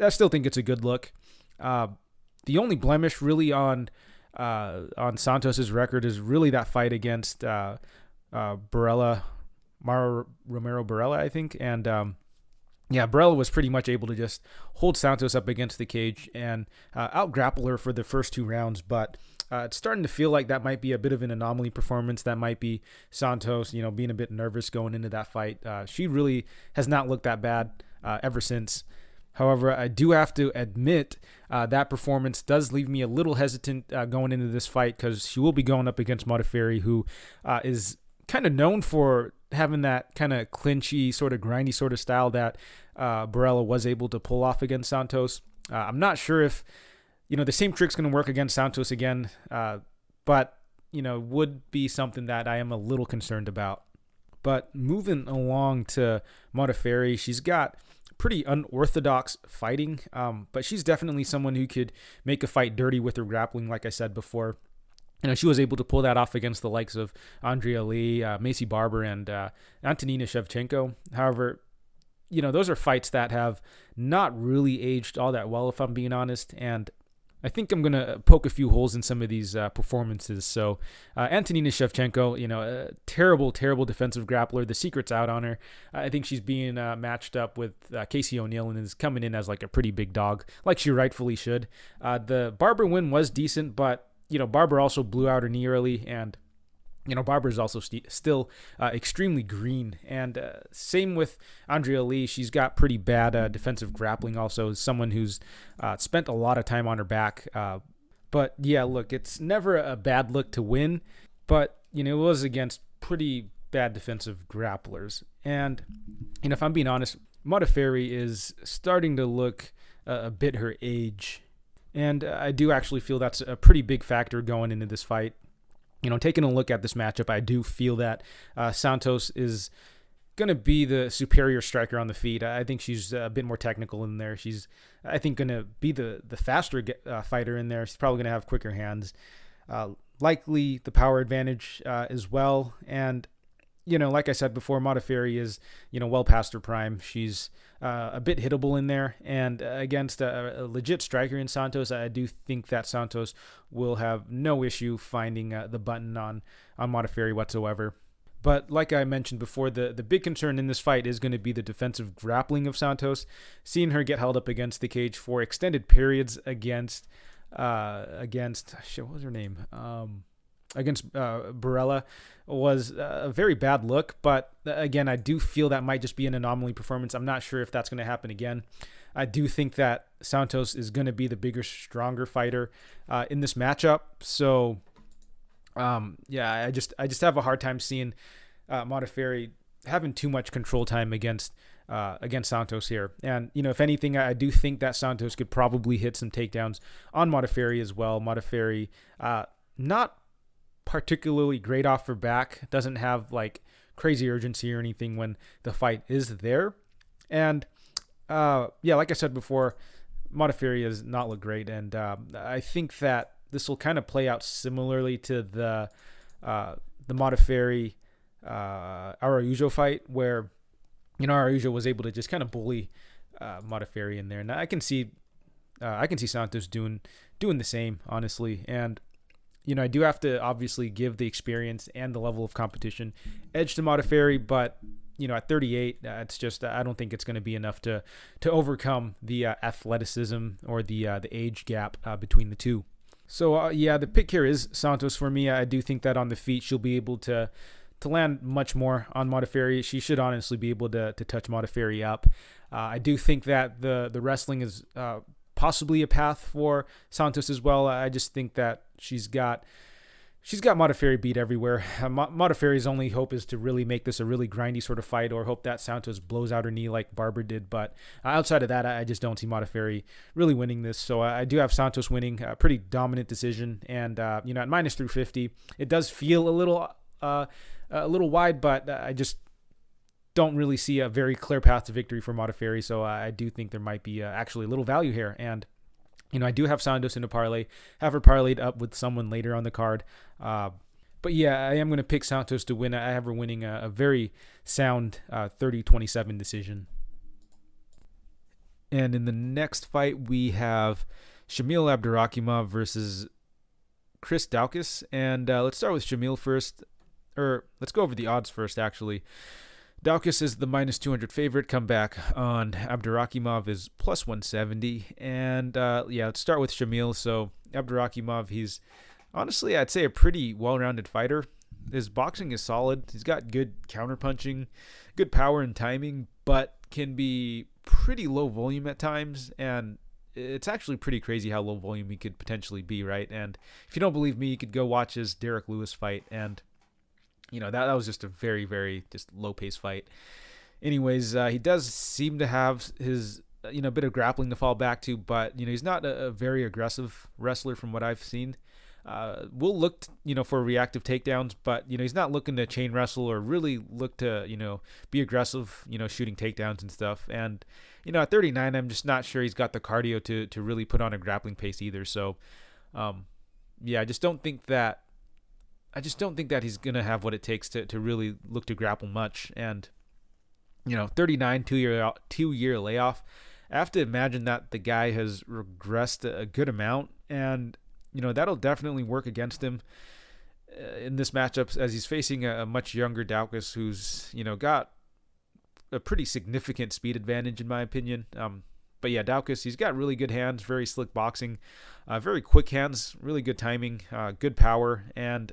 still think it's a good look. The only blemish really on Santos's record is really that fight against Barella, Romero Barella, I think. And Barella was pretty much able to just hold Santos up against the cage and out-grapple her for the first two rounds. But it's starting to feel like that might be a bit of an anomaly performance. That might be Santos, being a bit nervous going into that fight. She really has not looked that bad ever since. However, I do have to admit that performance does leave me a little hesitant going into this fight because she will be going up against Modafferi, who is kind of known for having that kind of clinchy, sort of grindy sort of style that Barella was able to pull off against Santos. I'm not sure if, the same trick's going to work against Santos again, but, would be something that I am a little concerned about. But moving along to Modafferi, she's got pretty unorthodox fighting, but she's definitely someone who could make a fight dirty with her grappling, like I said before. She was able to pull that off against the likes of Andrea Lee, Macy Barber, and Antonina Shevchenko. However, those are fights that have not really aged all that well, if I'm being honest. And I think I'm going to poke a few holes in some of these performances. So Antonina Shevchenko, terrible, terrible defensive grappler. The secret's out on her. I think she's being matched up with Casey O'Neill and is coming in as like a pretty big dog, like she rightfully should. The Barber win was decent, but, Barber also blew out her knee early, and Barber is also still extremely green. And same with Andrea Lee. She's got pretty bad defensive grappling also, someone who's spent a lot of time on her back. But yeah, look, it's never a bad look to win, but, it was against pretty bad defensive grapplers. And, if I'm being honest, Modafferi is starting to look a bit her age. And I do actually feel that's a pretty big factor going into this fight. Taking a look at this matchup, I do feel that Santos is going to be the superior striker on the feet. I think she's a bit more technical in there. She's, I think, going to be the faster fighter in there. She's probably going to have quicker hands. Likely the power advantage as well. And, like I said before, Modafferi is, well past her prime. She's a bit hittable in there. And against a legit striker in Santos, I do think that Santos will have no issue finding the button on Modafferi whatsoever. But like I mentioned before, the big concern in this fight is going to be the defensive grappling of Santos. Seeing her get held up against the cage for extended periods against what was her name? Against Barella was a very bad look, but again, I do feel that might just be an anomaly performance. I'm not sure if that's going to happen again. I do think that Santos is going to be the bigger, stronger fighter in this matchup. So, I just have a hard time seeing Modafferi having too much control time against Santos here. And, if anything, I do think that Santos could probably hit some takedowns on Modafferi as well. Modafferi, not particularly great off her back, doesn't have like crazy urgency or anything when the fight is there. And like I said before, Modafferi does not look great, and I think that this will kind of play out similarly to the Modafferi Araujo fight, where Araujo was able to just kind of bully Modafferi in there, and I can see Santos doing the same, honestly. And I do have to obviously give the experience and the level of competition edge to Modafferi, but at 38, it's just, I don't think it's going to be enough to overcome the athleticism or the age gap between the two. So the pick here is Santos for me. I do think that on the feet she'll be able to land much more on Modafferi. She should honestly be able to touch Modafferi up. I do think that the wrestling is possibly a path for Santos as well. I just think that she's got Modafferi beat everywhere. Modafferi's only hope is to really make this a really grindy sort of fight, or hope that Santos blows out her knee like Barber did. But outside of that, I just don't see Modafferi really winning this. So I do have Santos winning a pretty dominant decision. And at minus 350, it does feel a little wide, but I just don't really see a very clear path to victory for Modafferi. So I do think there might be actually a little value here. And I do have Santos in a parlay, have her parlayed up with someone later on the card. But yeah, I am going to pick Santos to win. I have her winning a very sound 30-27 decision. And in the next fight, we have Shamil Abdurakhimov versus Chris Daukaus. And let's start with Shamil first. Or let's go over the odds first, actually. Daukaus is the minus 200 favorite. Comeback on Abdurakhimov is plus 170. And let's start with Shamil. So Abdurakhimov, he's honestly, I'd say, a pretty well-rounded fighter. His boxing is solid. He's got good counterpunching, good power and timing, but can be pretty low volume at times. And it's actually pretty crazy how low volume he could potentially be, right? And if you don't believe me, you could go watch his Derek Lewis fight, and that was just a very, very just low-paced fight. Anyways, he does seem to have his, bit of grappling to fall back to, but, he's not a very aggressive wrestler from what I've seen. We'll look, for reactive takedowns, but, he's not looking to chain wrestle or really look to, be aggressive, shooting takedowns and stuff. And, at 39, I'm just not sure he's got the cardio to really put on a grappling pace either. So, I just don't think that he's going to have what it takes to really look to grapple much. And, 39, two-year layoff. I have to imagine that the guy has regressed a good amount, and that'll definitely work against him in this matchup as he's facing a much younger Daukaus who's got a pretty significant speed advantage in my opinion. But yeah, Daukaus, he's got really good hands, very slick boxing, very quick hands, really good timing, good power, and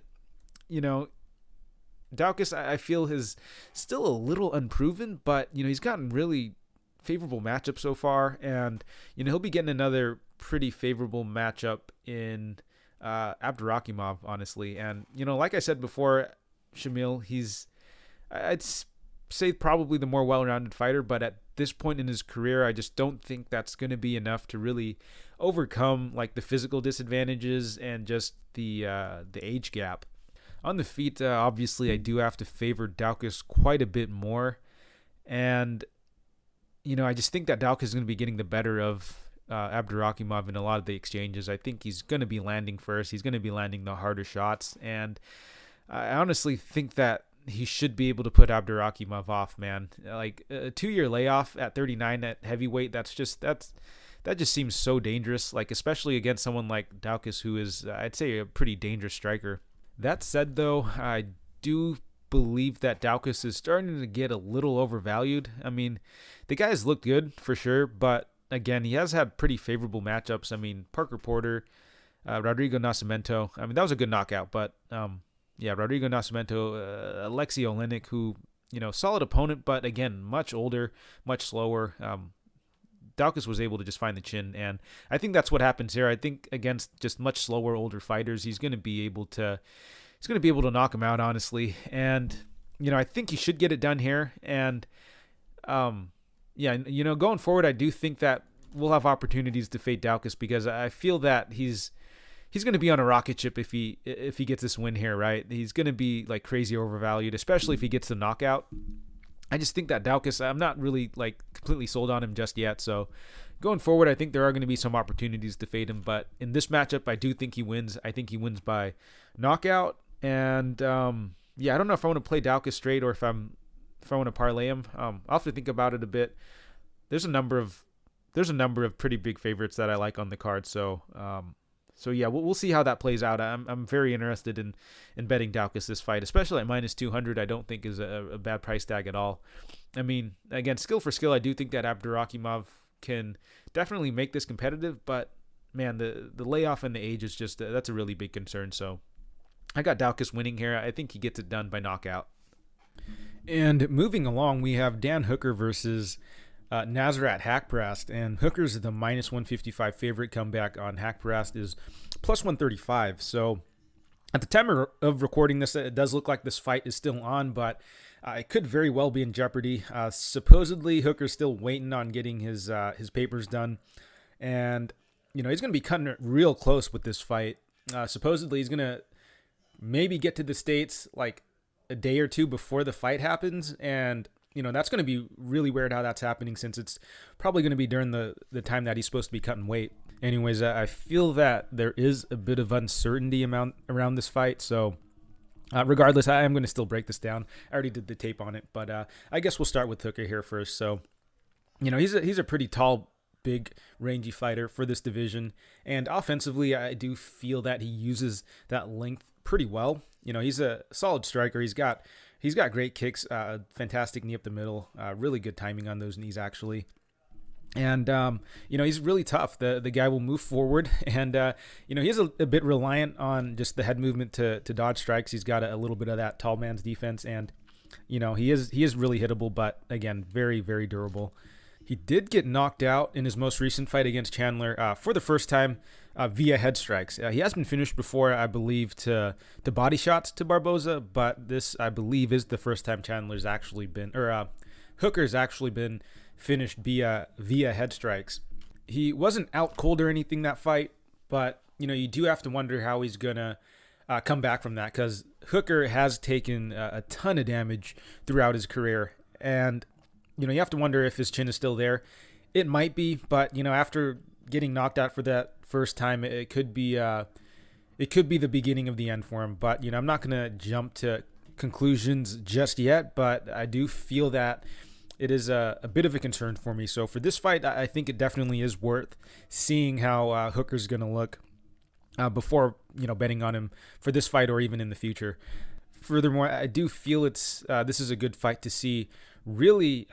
Daukaus I feel is still a little unproven, but he's gotten really favorable matchups so far, and he'll be getting another pretty favorable matchup in Abdurakhimov, honestly. And like I said before, Shamil, I'd say probably the more well-rounded fighter, but at this point in his career, I just don't think that's going to be enough to really overcome like the physical disadvantages and just the age gap. On the feet, obviously, I do have to favor Daukaus quite a bit more, and I just think that Daukaus is going to be getting the better of Abdurakhimov in a lot of the exchanges. I think he's going to be landing first. He's going to be landing the harder shots, and I honestly think that he should be able to put Abdurakhimov off, man. Like a 2-year layoff at 39 at heavyweight, that just seems so dangerous. Like especially against someone like Daukaus, who is I'd say a pretty dangerous striker. That said, though, I do believe that Daukaus is starting to get a little overvalued. I mean, the guy has looked good for sure, but again, he has had pretty favorable matchups. I mean, Parker Porter, Rodrigo Nascimento. I mean, that was a good knockout, but Rodrigo Nascimento, Alexei Olenek, who, solid opponent, but again, much older, much slower. Daukaus was able to just find the chin, and I think that's what happens here. I think against just much slower, older fighters, he's going to be able to knock him out, honestly. And I think he should get it done here. And going forward, I do think that we'll have opportunities to fade Daukaus because I feel that he's going to be on a rocket ship if he gets this win here, right? He's going to be like crazy overvalued, especially if he gets the knockout. I just think that Daukaus, I'm not really like completely sold on him just yet. So going forward, I think there are going to be some opportunities to fade him. But in this matchup, I do think he wins. I think he wins by knockout. And I don't know if I want to play Daukaus straight or if I want to parlay him. I'll have to think about it a bit. There's a number of pretty big favorites that I like on the card. So we'll see how that plays out. I'm very interested in betting Daukaus this fight, especially at minus 200. I don't think is a bad price tag at all. I mean, again, skill for skill, I do think that Abdurakhimov can definitely make this competitive, but man, the layoff and the age is just that's a really big concern. So I got Daukaus winning here. I think he gets it done by knockout. And moving along, we have Dan Hooker versus Nasrat Haqparast, and Hooker's the minus 155 favorite. Comeback on Haqparast is plus 135. So at the time of recording this, it does look like this fight is still on, but it could very well be in jeopardy. Supposedly, Hooker's still waiting on getting his papers done, and he's going to be cutting it real close with this fight. Supposedly, he's going to maybe get to the States like a day or two before the fight happens, and that's going to be really weird how that's happening since it's probably going to be during the time that he's supposed to be cutting weight. Anyways, I feel that there is a bit of uncertainty around this fight, so regardless, I am going to still break this down. I already did the tape on it, but I guess we'll start with Hooker here first. So, he's a pretty tall, big, rangy fighter for this division, and offensively, I do feel that he uses that length pretty well. He's a solid striker. He's got great kicks, fantastic knee up the middle, really good timing on those knees actually. And he's really tough. The guy will move forward, and he is a bit reliant on just the head movement to dodge strikes. He's got a little bit of that tall man's defense, and he is really hittable, but again, very, very durable. He did get knocked out in his most recent fight against Chandler for the first time via head strikes. He has been finished before, I believe, to body shots to Barboza, but this, I believe, is the first time Hooker's actually been finished via head strikes. He wasn't out cold or anything that fight, but you do have to wonder how he's gonna come back from that, because Hooker has taken a ton of damage throughout his career, and you have to wonder if his chin is still there. It might be, but after getting knocked out for that first time, it could be the beginning of the end for him. But I'm not gonna jump to conclusions just yet. But I do feel that it is a bit of a concern for me. So for this fight, I think it definitely is worth seeing how Hooker's going to look before betting on him for this fight or even in the future. Furthermore, I do feel this is a good fight to see really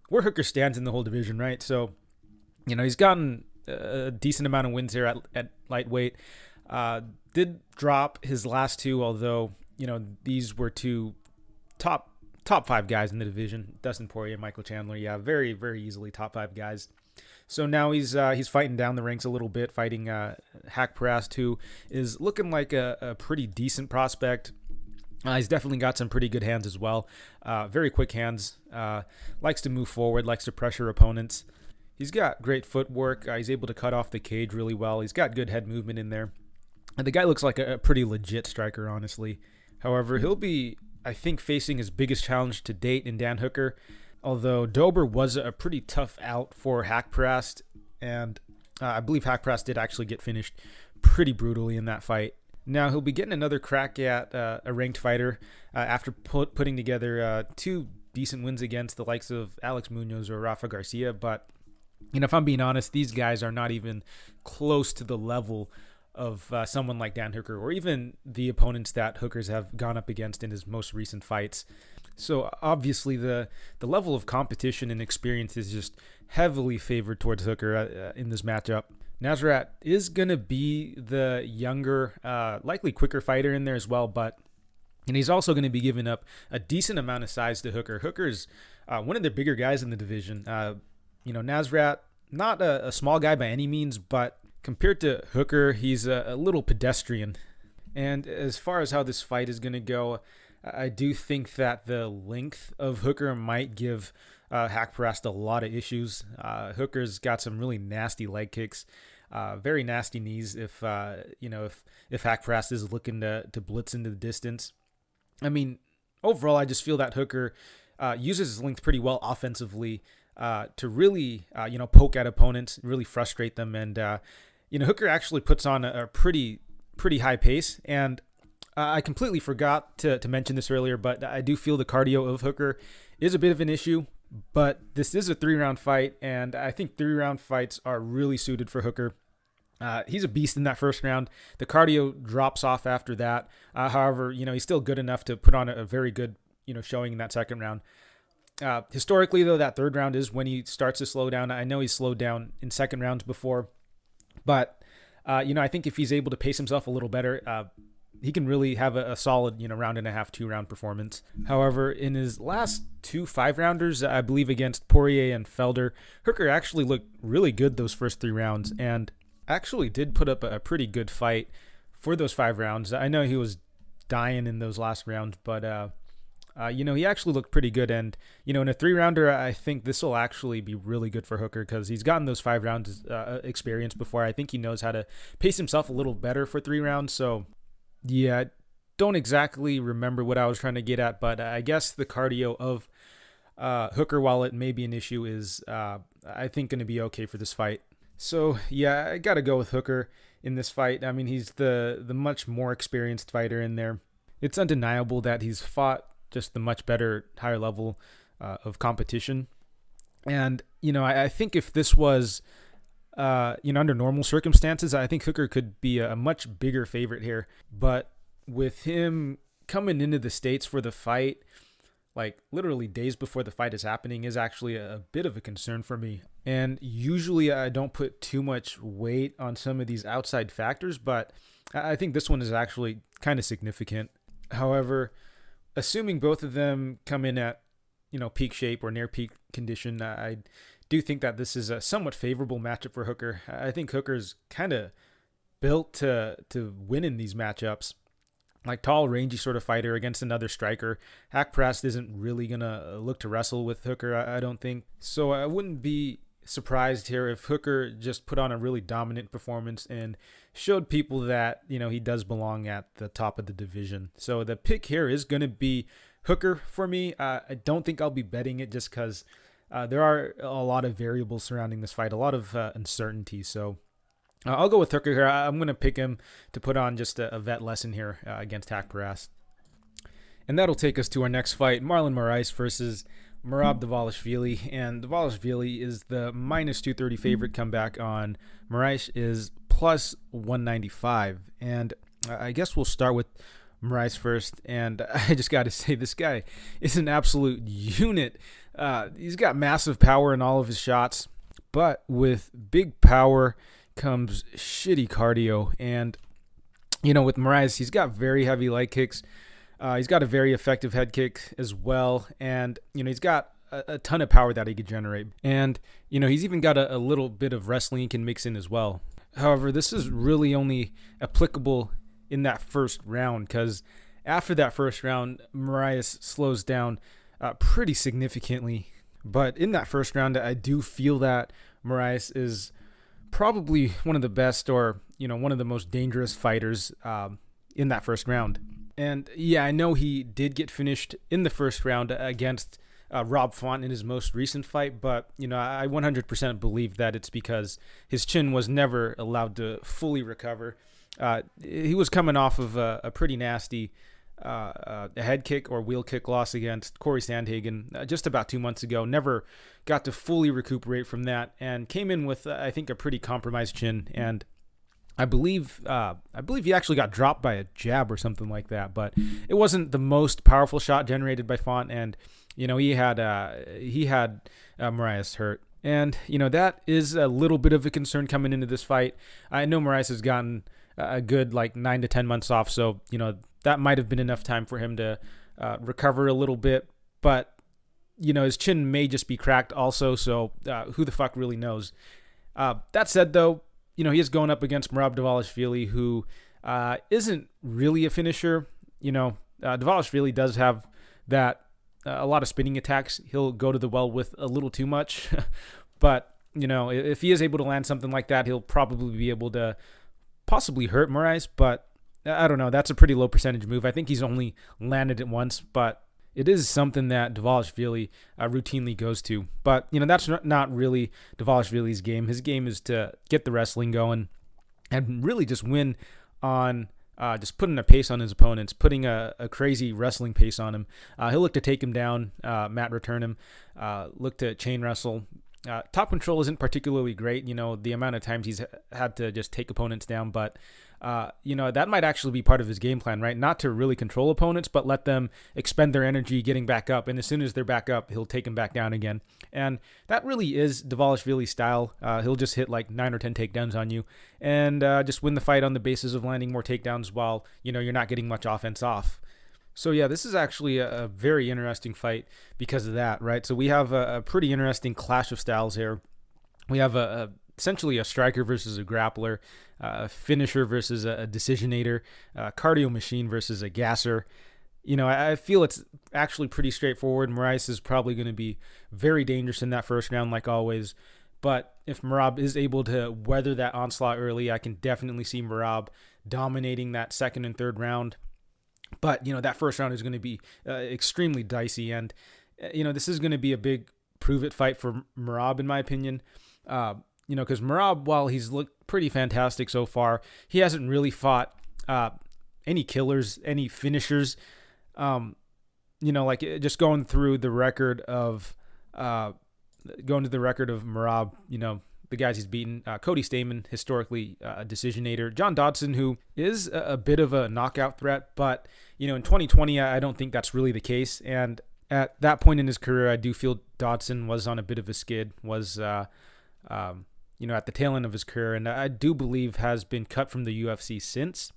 where Hooker stands in the whole division, right? So he's gotten a decent amount of wins here at lightweight. Did drop his last two, although these were two top 5 guys in the division. Dustin Poirier and Michael Chandler, yeah, very, very easily top 5 guys. So now he's fighting down the ranks a little bit, fighting Haqparast, who is looking like a pretty decent prospect. He's definitely got some pretty good hands as well. Very quick hands. Likes to move forward, likes to pressure opponents. He's got great footwork. He's able to cut off the cage really well. He's got good head movement in there. And the guy looks like a pretty legit striker, honestly. However, he'll be, I think, facing his biggest challenge to date in Dan Hooker. Although Dober was a pretty tough out for Haqparast. And I believe Haqparast did actually get finished pretty brutally in that fight. Now, he'll be getting another crack at a ranked fighter after putting together 2 decent wins against the likes of Alex Munoz or Rafa Garcia. But, if I'm being honest, these guys are not even close to the level of someone like Dan Hooker or even the opponents that Hookers have gone up against in his most recent fights. So, obviously, the level of competition and experience is just heavily favored towards Hooker in this matchup. Nasrat is going to be the younger, likely quicker fighter in there as well, and he's also going to be giving up a decent amount of size to Hooker. Hooker's one of the bigger guys in the division. Nasrat, not a small guy by any means, but compared to Hooker, he's a little pedestrian. And as far as how this fight is going to go, I do think that the length of Hooker might give Haqparast a lot of issues. Hooker's got some really nasty leg kicks, very nasty knees if Haqparast is looking to blitz into the distance. I mean, overall, I just feel that Hooker uses his length pretty well offensively to really poke at opponents, really frustrate them, and Hooker actually puts on a pretty high pace. And I completely forgot to mention this earlier, but I do feel the cardio of Hooker is a bit of an issue. But this is a 3-round fight, and I think 3-round fights are really suited for Hooker. He's a beast in that first round. The cardio drops off after that. However, he's still good enough to put on a very good, showing in that second round. Historically, though, that third round is when he starts to slow down. I know he's slowed down in second rounds before, but I think if he's able to pace himself a little better, he can really have a solid, round and a half, 2-round performance. However, in his last 2 5-rounders, I believe against Poirier and Felder, Hooker actually looked really good those first 3 rounds and actually did put up a pretty good fight for those 5 rounds. I know he was dying in those last rounds, but he actually looked pretty good. And in a 3-rounder, I think this will actually be really good for Hooker because he's gotten those 5 rounds experience before. I think he knows how to pace himself a little better for 3 rounds. So yeah, don't exactly remember what I was trying to get at, but I guess the cardio of Hooker, while it may be an issue, is I think going to be okay for this fight. So yeah, I got to go with Hooker in this fight. I mean, he's the much more experienced fighter in there. It's undeniable that he's fought just the much better, higher level of competition. And, I think if this was, under normal circumstances, I think Hooker could be a much bigger favorite here. But with him coming into the States for the fight, like literally days before the fight is happening, is actually a bit of a concern for me. And usually I don't put too much weight on some of these outside factors, but I think this one is actually kind of significant. However, assuming both of them come in at, peak shape or near peak condition, I do think that this is a somewhat favorable matchup for Hooker. I think Hooker's kind of built to win in these matchups. Like tall, rangy sort of fighter against another striker. Haqparast isn't really going to look to wrestle with Hooker, I don't think. So I wouldn't be surprised here if Hooker just put on a really dominant performance and showed people that, he does belong at the top of the division. So the pick here is going to be Hooker for me. I don't think I'll be betting it just because there are a lot of variables surrounding this fight, a lot of uncertainty. So I'll go with Hooker here. I'm going to pick him to put on just a vet lesson here against Haqparast. And that'll take us to our next fight, Marlon Moraes versus Merab Dvalishvili, and Dvalishvili is the minus 230 favorite. Comeback on Moraes is plus 195. And I guess we'll start with Moraes first. And I just got to say, this guy is an absolute unit. He's got massive power in all of his shots, but with big power comes shitty cardio. And, with Moraes, he's got very heavy leg kicks. He's got a very effective head kick as well. And, he's got a ton of power that he could generate. And, he's even got a little bit of wrestling he can mix in as well. However, this is really only applicable in that first round, because after that first round, Moraes slows down pretty significantly. But in that first round, I do feel that Moraes is probably one of the best, or, one of the most dangerous fighters in that first round. And yeah, I know he did get finished in the first round against Rob Font in his most recent fight, but I 100% believe that it's because his chin was never allowed to fully recover. He was coming off of a pretty nasty head kick or wheel kick loss against Corey Sandhagen just about 2 months ago. Never got to fully recuperate from that, and came in with I think a pretty compromised chin. And I believe he actually got dropped by a jab or something like that, but it wasn't the most powerful shot generated by Font. And he had Moraes hurt, and that is a little bit of a concern coming into this fight. I know Moraes has gotten a good 9 to 10 months off, so that might have been enough time for him to recover a little bit. But his chin may just be cracked also, so who the fuck really knows? That said, though, he is going up against Merab Dvalishvili, who isn't really a finisher. Dvalishvili does have that a lot of spinning attacks. He'll go to the well with a little too much. But, if he is able to land something like that, he'll probably be able to possibly hurt Moraes. But I don't know. That's a pretty low percentage move. I think he's only landed it once, but it is something that Dvalishvili routinely goes to. But, that's not really Dvalishvili's game. His game is to get the wrestling going and really just win on just putting a pace on his opponents, putting a crazy wrestling pace on him. He'll look to take him down, mat return him, look to chain wrestle. Top control isn't particularly great, the amount of times he's had to just take opponents down, but that might actually be part of his game plan, right? Not to really control opponents, but let them expend their energy getting back up. And as soon as they're back up, he'll take them back down again. And that really is Dvalishvili's style. He'll just hit 9 or 10 takedowns on you and just win the fight on the basis of landing more takedowns while, you're not getting much offense off. So yeah, this is actually a very interesting fight because of that, right? So we have a pretty interesting clash of styles here. We have essentially a striker versus a grappler, a finisher versus a decisionator, a cardio machine versus a gasser. I feel it's actually pretty straightforward. Moraes is probably going to be very dangerous in that first round, like always. But if Merab is able to weather that onslaught early, I can definitely see Merab dominating that second and third round. But, that first round is going to be extremely dicey. And, this is going to be a big prove-it fight for Merab, in my opinion. Because Merab, while he's looked pretty fantastic so far, he hasn't really fought any killers, any finishers. Just going through the record of Merab, the guys he's beaten. Cody Stamen, historically a decisionator. John Dodson, who is a bit of a knockout threat, but, in 2020, I don't think that's really the case. And at that point in his career, I do feel Dodson was on a bit of a skid, was, at the tail end of his career, and I do believe has been cut from the UFC since.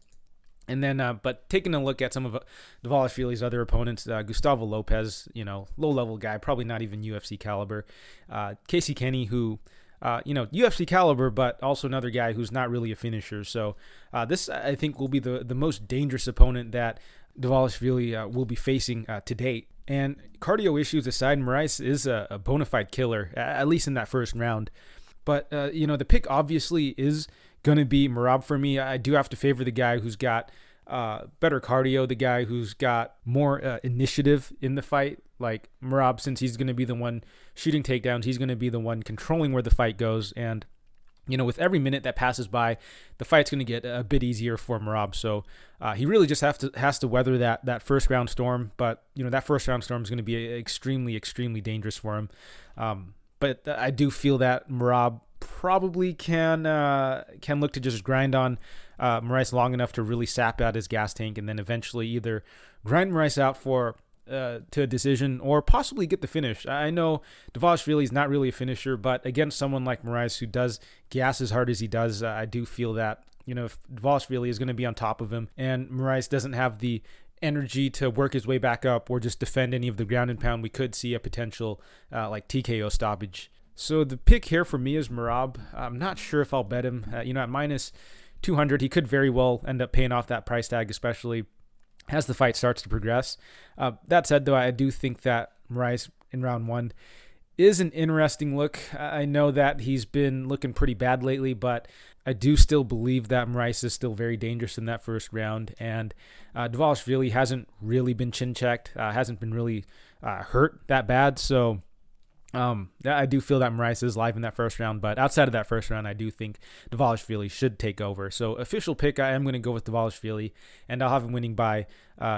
And then, but taking a look at some of Dvalishvili's other opponents, Gustavo Lopez, low-level guy, probably not even UFC caliber. Casey Kenny, who... UFC caliber, but also another guy who's not really a finisher. So this, I think, will be the most dangerous opponent that Dvalishvili will be facing to date. And cardio issues aside, Moraes is a bona fide killer, at least in that first round. But, the pick obviously is going to be Merab for me. I do have to favor the guy who's got better cardio, the guy who's got more initiative in the fight. Like Merab, since he's going to be the one shooting takedowns, he's going to be the one controlling where the fight goes. And, with every minute that passes by, the fight's going to get a bit easier for Merab. So he really just has to weather that first round storm. But that first round storm is going to be extremely, extremely dangerous for him. But I do feel that Merab probably can look to just grind on Moraes long enough to really sap out his gas tank, and then eventually either grind Moraes out to a decision or possibly get the finish. I know Dvalishvili is not really a finisher, but against someone like Moraes who does gas as hard as he does, I do feel that if Dvalishvili is going to be on top of him and Moraes doesn't have the energy to work his way back up or just defend any of the ground and pound, we could see a potential like TKO stoppage. So the pick here for me is Merab. I'm not sure if I'll bet him. At minus 200, he could very well end up paying off that price tag, especially as the fight starts to progress. That said, though, I do think that Moraes in round 1 is an interesting look. I know that he's been looking pretty bad lately, but I do still believe that Moraes is still very dangerous in that first round. And Dvalishvili hasn't really been chin-checked, hasn't been really hurt that bad. So I do feel that Moraes is live in that first round, but outside of that first round, I do think Dvalishvili should take over. So official pick, I am going to go with Dvalishvili, and I'll have him winning by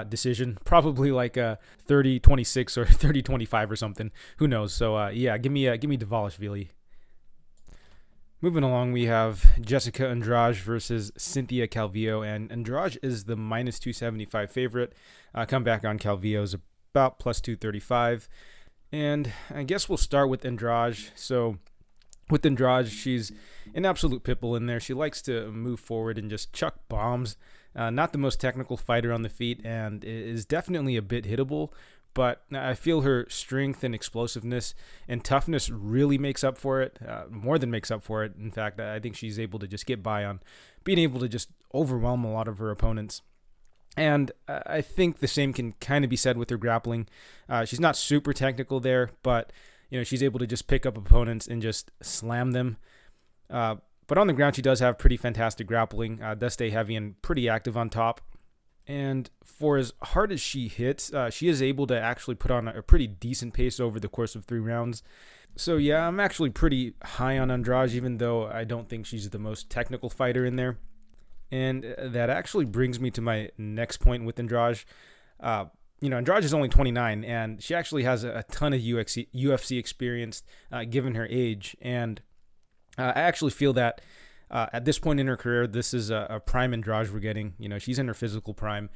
decision, probably like a 30-26 or 30-25 or something. Who knows? So give me Dvalishvili. Moving along, we have Jéssica Andrade versus Cynthia Calvillo, and Andrade is the minus 275 favorite. Comeback on Calvillo is about plus 235. And I guess we'll start with Andrade. So with Andrade, she's an absolute pitbull in there. She likes to move forward and just chuck bombs. Not the most technical fighter on the feet, and is definitely a bit hittable. But I feel her strength and explosiveness and toughness really makes up for it, more than makes up for it. In fact, I think she's able to just get by on being able to just overwhelm a lot of her opponents. And I think the same can kind of be said with her grappling. She's not super technical there, but she's able to just pick up opponents and just slam them. But on the ground, she does have pretty fantastic grappling, does stay heavy and pretty active on top. And for as hard as she hits, she is able to actually put on a pretty decent pace over the course of 3 rounds. So yeah, I'm actually pretty high on Andrade, even though I don't think she's the most technical fighter in there. And that actually brings me to my next point with Andrade. Andrade is only 29, and she actually has a ton of UFC experience given her age. And I actually feel that at this point in her career, this is a prime Andrade we're getting. She's in her physical prime.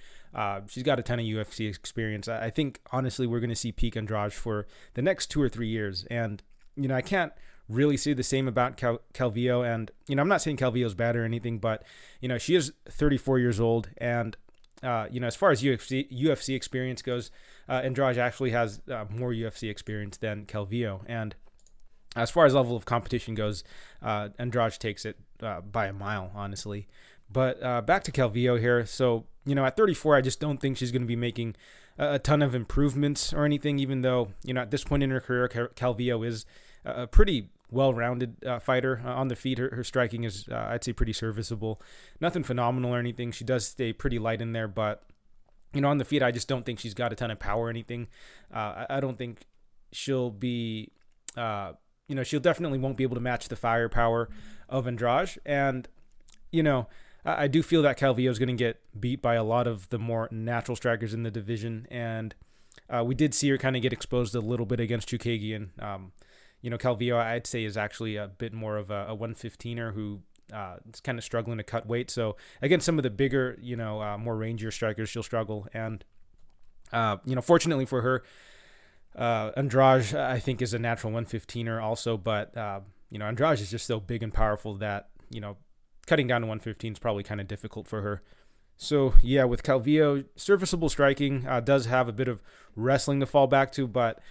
She's got a ton of UFC experience. I think, honestly, we're going to see peak Andrade for the next 2 or 3 years. And, I can't really say the same about Calvillo. And, I'm not saying Calvillo's bad or anything, but, she is 34 years old. And, as far as UFC experience goes, Andrade actually has more UFC experience than Calvillo. And as far as level of competition goes, Andrade takes it by a mile, honestly. But back to Calvillo here. So, at 34, I just don't think she's going to be making a ton of improvements or anything, even though, at this point in her career, Calvillo is a pretty well-rounded fighter. On the feet, her striking is, I'd say, pretty serviceable. Nothing phenomenal or anything. She does stay pretty light in there, but, on the feet, I just don't think she's got a ton of power or anything. I don't think she'll be... she'll definitely won't be able to match the firepower of Andrade. And, I do feel that Calvillo is going to get beat by a lot of the more natural strikers in the division. And we did see her kind of get exposed a little bit against Chukagian. Calvillo, I'd say, is actually a bit more of a 115er who is kind of struggling to cut weight. So against some of the bigger, more rangier strikers, she'll struggle. And, fortunately for her, Andrade, I think, is a natural 115er also, but, Andrade is just so big and powerful that, cutting down to 115 is probably kind of difficult for her. So, yeah, with Calvillo, serviceable striking, does have a bit of wrestling to fall back to, but,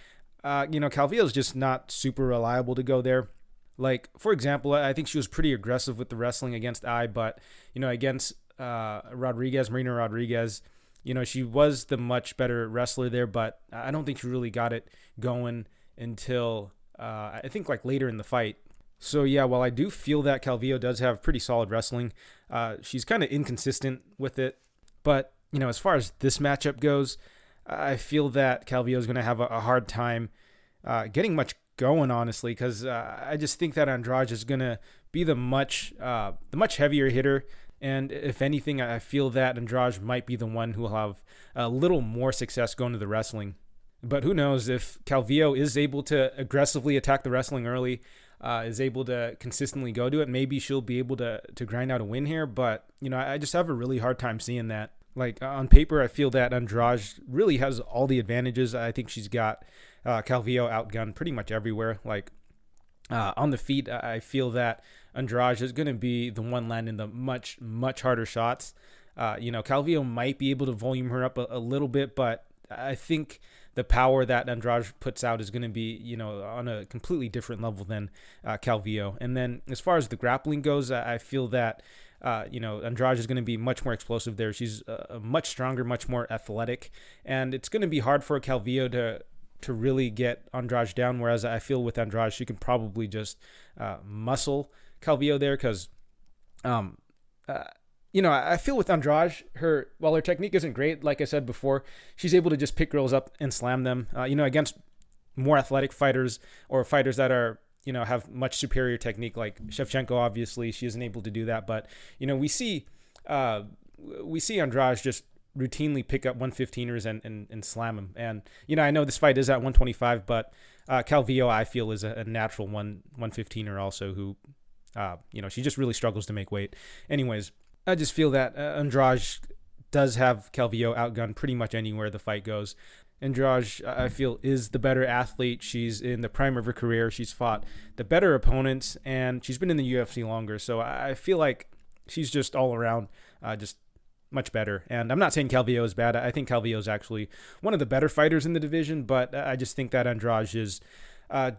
Calvillo is just not super reliable to go there. Like, for example, I think she was pretty aggressive with the wrestling against but, against Marina Rodriguez, she was the much better wrestler there, but I don't think she really got it going until, I think, like later in the fight. So, yeah, while I do feel that Calvillo does have pretty solid wrestling, she's kind of inconsistent with it. But, as far as this matchup goes, I feel that Calvillo is going to have a hard time getting much going, honestly, because I just think that Andrade is going to be the much heavier hitter. And if anything, I feel that Andrade might be the one who will have a little more success going to the wrestling. But who knows, if Calvillo is able to aggressively attack the wrestling early, is able to consistently go to it, maybe she'll be able to grind out a win here. But, I just have a really hard time seeing that. Like, on paper, I feel that Andrade really has all the advantages. I think she's got Calvillo outgunned pretty much everywhere. Like, on the feet, I feel that Andrade is going to be the one landing the much, much harder shots. Calvillo might be able to volume her up a little bit, but I think the power that Andrade puts out is going to be, on a completely different level than Calvillo. And then as far as the grappling goes, I feel that, Andrade is going to be much more explosive there. She's much stronger, much more athletic, and it's going to be hard for Calvillo to really get Andrade down, whereas I feel with Andrade, she can probably just muscle Calvillo there because, I feel with Andrade, while her technique isn't great, like I said before, she's able to just pick girls up and slam them, against more athletic fighters or fighters that are, have much superior technique, like Shevchenko. Obviously, she isn't able to do that, but, we see Andrade just routinely pick up 115ers and slam them. And, I know this fight is at 125, but Calvillo, I feel, is a natural 115er also who, she just really struggles to make weight. Anyways, I just feel that Andrade does have Calvillo outgunned pretty much anywhere the fight goes. Andrade, I feel, is the better athlete. She's in the prime of her career. She's fought the better opponents, and she's been in the UFC longer. So I feel like she's just all around just much better. And I'm not saying Calvillo is bad. I think Calvillo is actually one of the better fighters in the division, but I just think that Andrade is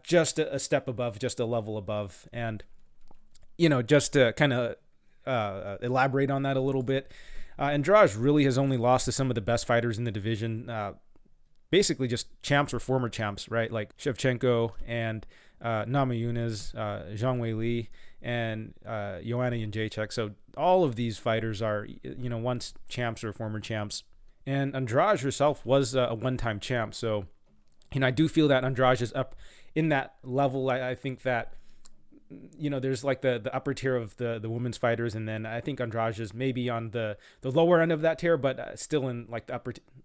just a step above, just a level above. And, just to kind of elaborate on that a little bit, Andrade really has only lost to some of the best fighters in the division, basically just champs or former champs, right? Like Shevchenko and Namajunas, Zhang Weili, and Joanna Jędrzejczyk. So all of these fighters are, once champs or former champs. And Andrade herself was a one-time champ. So, I do feel that Andrade is up in that level. I think that, there's like the upper tier of the women's fighters, and then I think Andrade is maybe on the lower end of that tier, but still in like the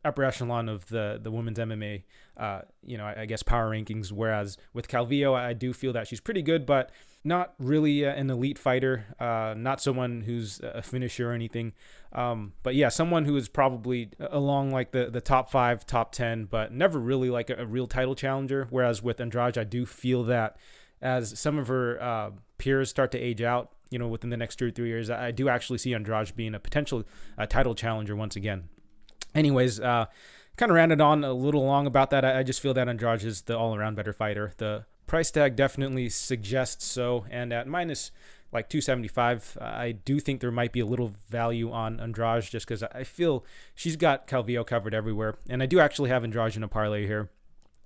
upper echelon of the women's MMA, I guess power rankings. Whereas with Calvillo, I do feel that she's pretty good, but not really an elite fighter, not someone who's a finisher or anything. But yeah, someone who is probably along like the top 5, top 10, but never really like a real title challenger. Whereas with Andrade, I do feel that as some of her peers start to age out, within the next 2 or 3 years, I do actually see Andrade being a potential title challenger once again. Anyways, kind of ranted on a little long about that. I just feel that Andrade is the all-around better fighter. The price tag definitely suggests so, and at minus like 275, I do think there might be a little value on Andrade just because I feel she's got Calvillo covered everywhere, and I do actually have Andrade in a parlay here.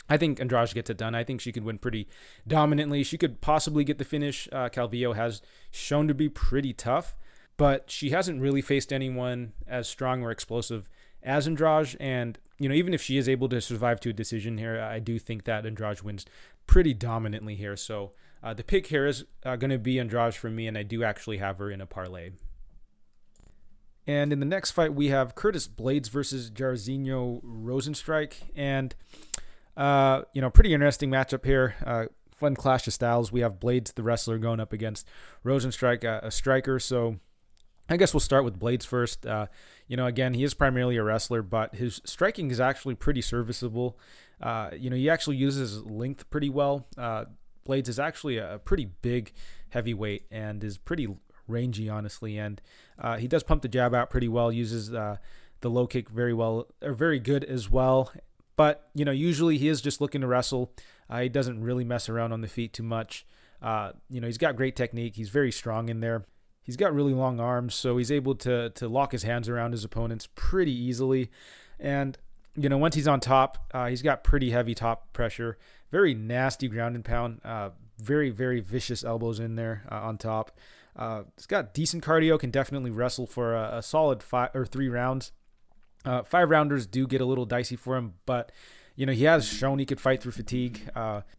I think Andrade gets it done. I think she could win pretty dominantly. She could possibly get the finish. Calvillo has shown to be pretty tough, but she hasn't really faced anyone as strong or explosive as Andrade. And, even if she is able to survive to a decision here, I do think that Andrade wins pretty dominantly here. So the pick here is going to be Andrade for me, and I do actually have her in a parlay. And in the next fight, we have Curtis Blades versus Jairzinho Rozenstruik. And pretty interesting matchup here. Fun clash of styles. We have Blades, the wrestler, going up against Rozenstruik, a striker. So I guess we'll start with Blades first. Again, he is primarily a wrestler, but his striking is actually pretty serviceable. He actually uses length pretty well. Blades is actually a pretty big heavyweight and is pretty rangy, honestly. And he does pump the jab out pretty well, uses the low kick very well, or very good as well. But, usually he is just looking to wrestle. He doesn't really mess around on the feet too much. He's got great technique. He's very strong in there. He's got really long arms, so he's able to lock his hands around his opponents pretty easily. And, once he's on top, he's got pretty heavy top pressure. Very nasty ground and pound. Very, very vicious elbows in there on top. He's got decent cardio, can definitely wrestle for a solid 5 or 3 rounds. 5 rounders do get a little dicey for him, but he has shown he could fight through fatigue.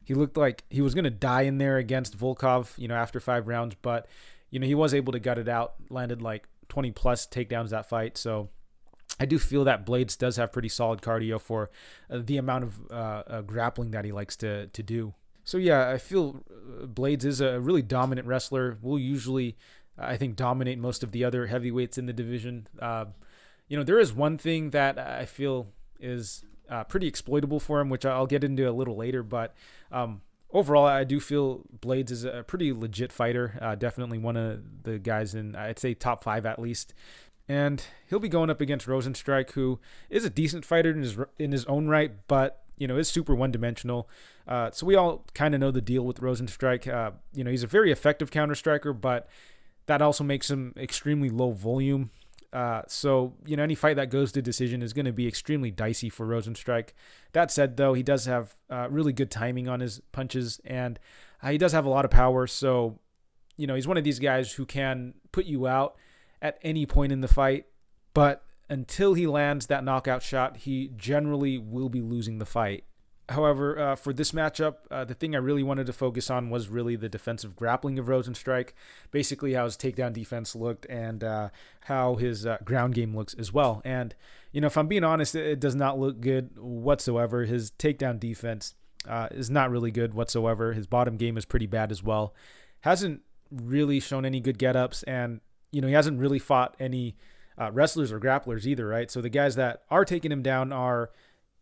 He looked like he was going to die in there against Volkov, after 5 rounds, but, he was able to gut it out, landed like 20 plus takedowns that fight. So I do feel that Blades does have pretty solid cardio for the amount of grappling that he likes to do. So yeah, I feel Blades is a really dominant wrestler. Will usually, I think, dominate most of the other heavyweights in the division. There is one thing that I feel is pretty exploitable for him, which I'll get into a little later. But overall, I do feel Blades is a pretty legit fighter. Definitely one of the guys in, I'd say, top 5 at least. And he'll be going up against Rozenstruik, who is a decent fighter in his own right, but is super one-dimensional. So we all kind of know the deal with Rozenstruik. He's a very effective counter striker, but that also makes him extremely low volume. So any fight that goes to decision is going to be extremely dicey for Rozenstruik. That said, though, he does have really good timing on his punches, and he does have a lot of power. So, he's one of these guys who can put you out at any point in the fight, but until he lands that knockout shot, he generally will be losing the fight. However, for this matchup, the thing I really wanted to focus on was really the defensive grappling of Rozenstruik, basically how his takedown defense looked and how his ground game looks as well. And, if I'm being honest, it does not look good whatsoever. His takedown defense is not really good whatsoever. His bottom game is pretty bad as well. Hasn't really shown any good get-ups, and, he hasn't really fought any wrestlers or grapplers either, right? So the guys that are taking him down are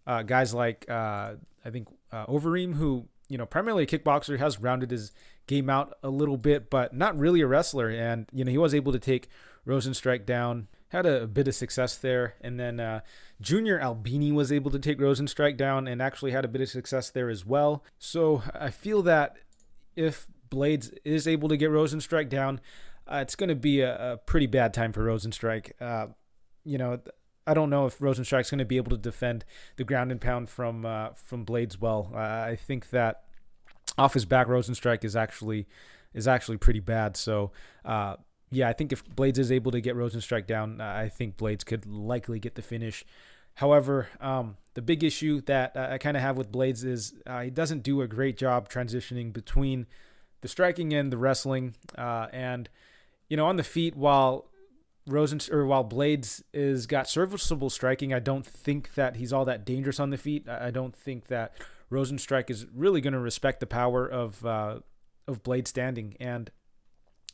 guys like, I think, Overeem, who, primarily a kickboxer, has rounded his game out a little bit, but not really a wrestler. And, he was able to take Rozenstruik down, had a bit of success there. And then Junior Albini was able to take Rozenstruik down and actually had a bit of success there as well. So I feel that if Blades is able to get Rozenstruik down, it's going to be a pretty bad time for Rozenstruik. I don't know if Rozenstruik's going to be able to defend the ground and pound from Blades well. I think that off his back, Rozenstruik is actually pretty bad. So, I think if Blades is able to get Rozenstruik down, I think Blades could likely get the finish. However, the big issue that I kind of have with Blades is he doesn't do a great job transitioning between the striking and the wrestling, and on the feet, while Blades is got serviceable striking, I don't think that he's all that dangerous on the feet. I don't think that Rozenstruik is really going to respect the power of Blades standing. And,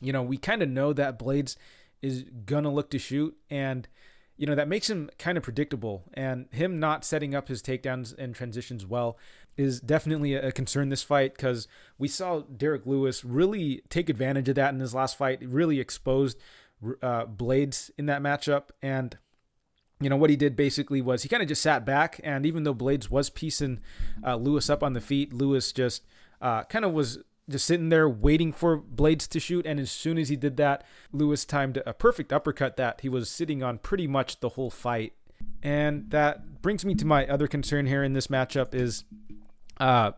we kind of know that Blades is going to look to shoot, and, that makes him kind of predictable. And him not setting up his takedowns and transitions well is definitely a concern this fight, because we saw Derek Lewis really take advantage of that in his last fight. It really exposed Blades in that matchup. And what he did basically was he kind of just sat back, and even though Blades was piecing Lewis up on the feet, Lewis just kind of was just sitting there waiting for Blades to shoot. And as soon as he did that, Lewis timed a perfect uppercut that he was sitting on pretty much the whole fight. And that brings me to my other concern here in this matchup is how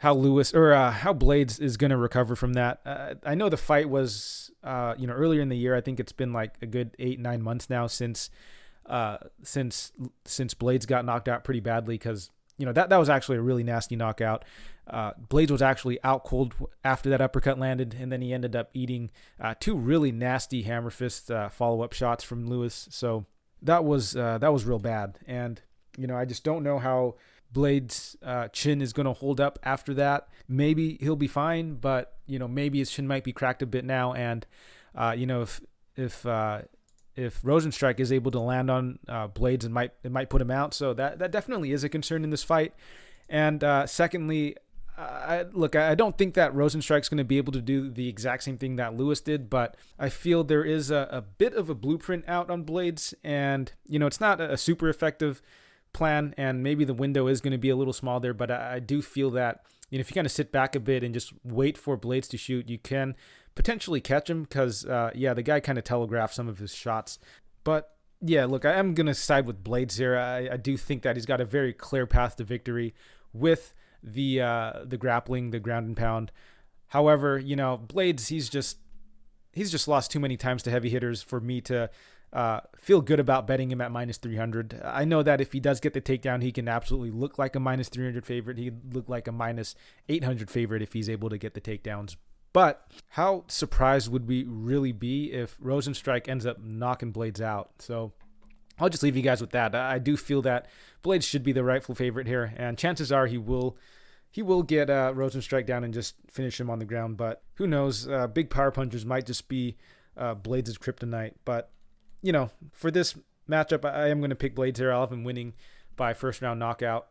Lewis or how Blades is going to recover from that. I know the fight was, earlier in the year. I think it's been like a good 8-9 months now since Blades got knocked out pretty badly, because, that was actually a really nasty knockout. Blades was actually out cold after that uppercut landed, and then he ended up eating 2 really nasty hammer fist follow-up shots from Lewis. So that was real bad. And, I just don't know how Blades' chin is going to hold up after that. Maybe he'll be fine, but maybe his chin might be cracked a bit now. And if Rozenstruik is able to land on Blades, it might put him out. So that definitely is a concern in this fight. And secondly, I don't think that Rozenstruik's going to be able to do the exact same thing that Lewis did, but I feel there is a bit of a blueprint out on Blades, and it's not a super effective plan, and maybe the window is going to be a little small there, but I do feel that if you kind of sit back a bit and just wait for Blades to shoot, you can potentially catch him, because the guy kind of telegraphed some of his shots. But I'm going to side with Blades here. I do think that he's got a very clear path to victory with the grappling, the ground and pound. However, Blades, he's just lost too many times to heavy hitters for me to feel good about betting him at minus 300. I know that if he does get the takedown, he can absolutely look like a minus 300 favorite. He'd look like a minus 800 favorite if he's able to get the takedowns. But how surprised would we really be if Rosenstrike ends up knocking Blades out? So I'll just leave you guys with that. I do feel that Blades should be the rightful favorite here, and chances are he will get Rosenstrike down and just finish him on the ground. But who knows? Big power punchers might just be Blades' kryptonite. But for this matchup, I am going to pick Blades here. I'll have him winning by first round knockout,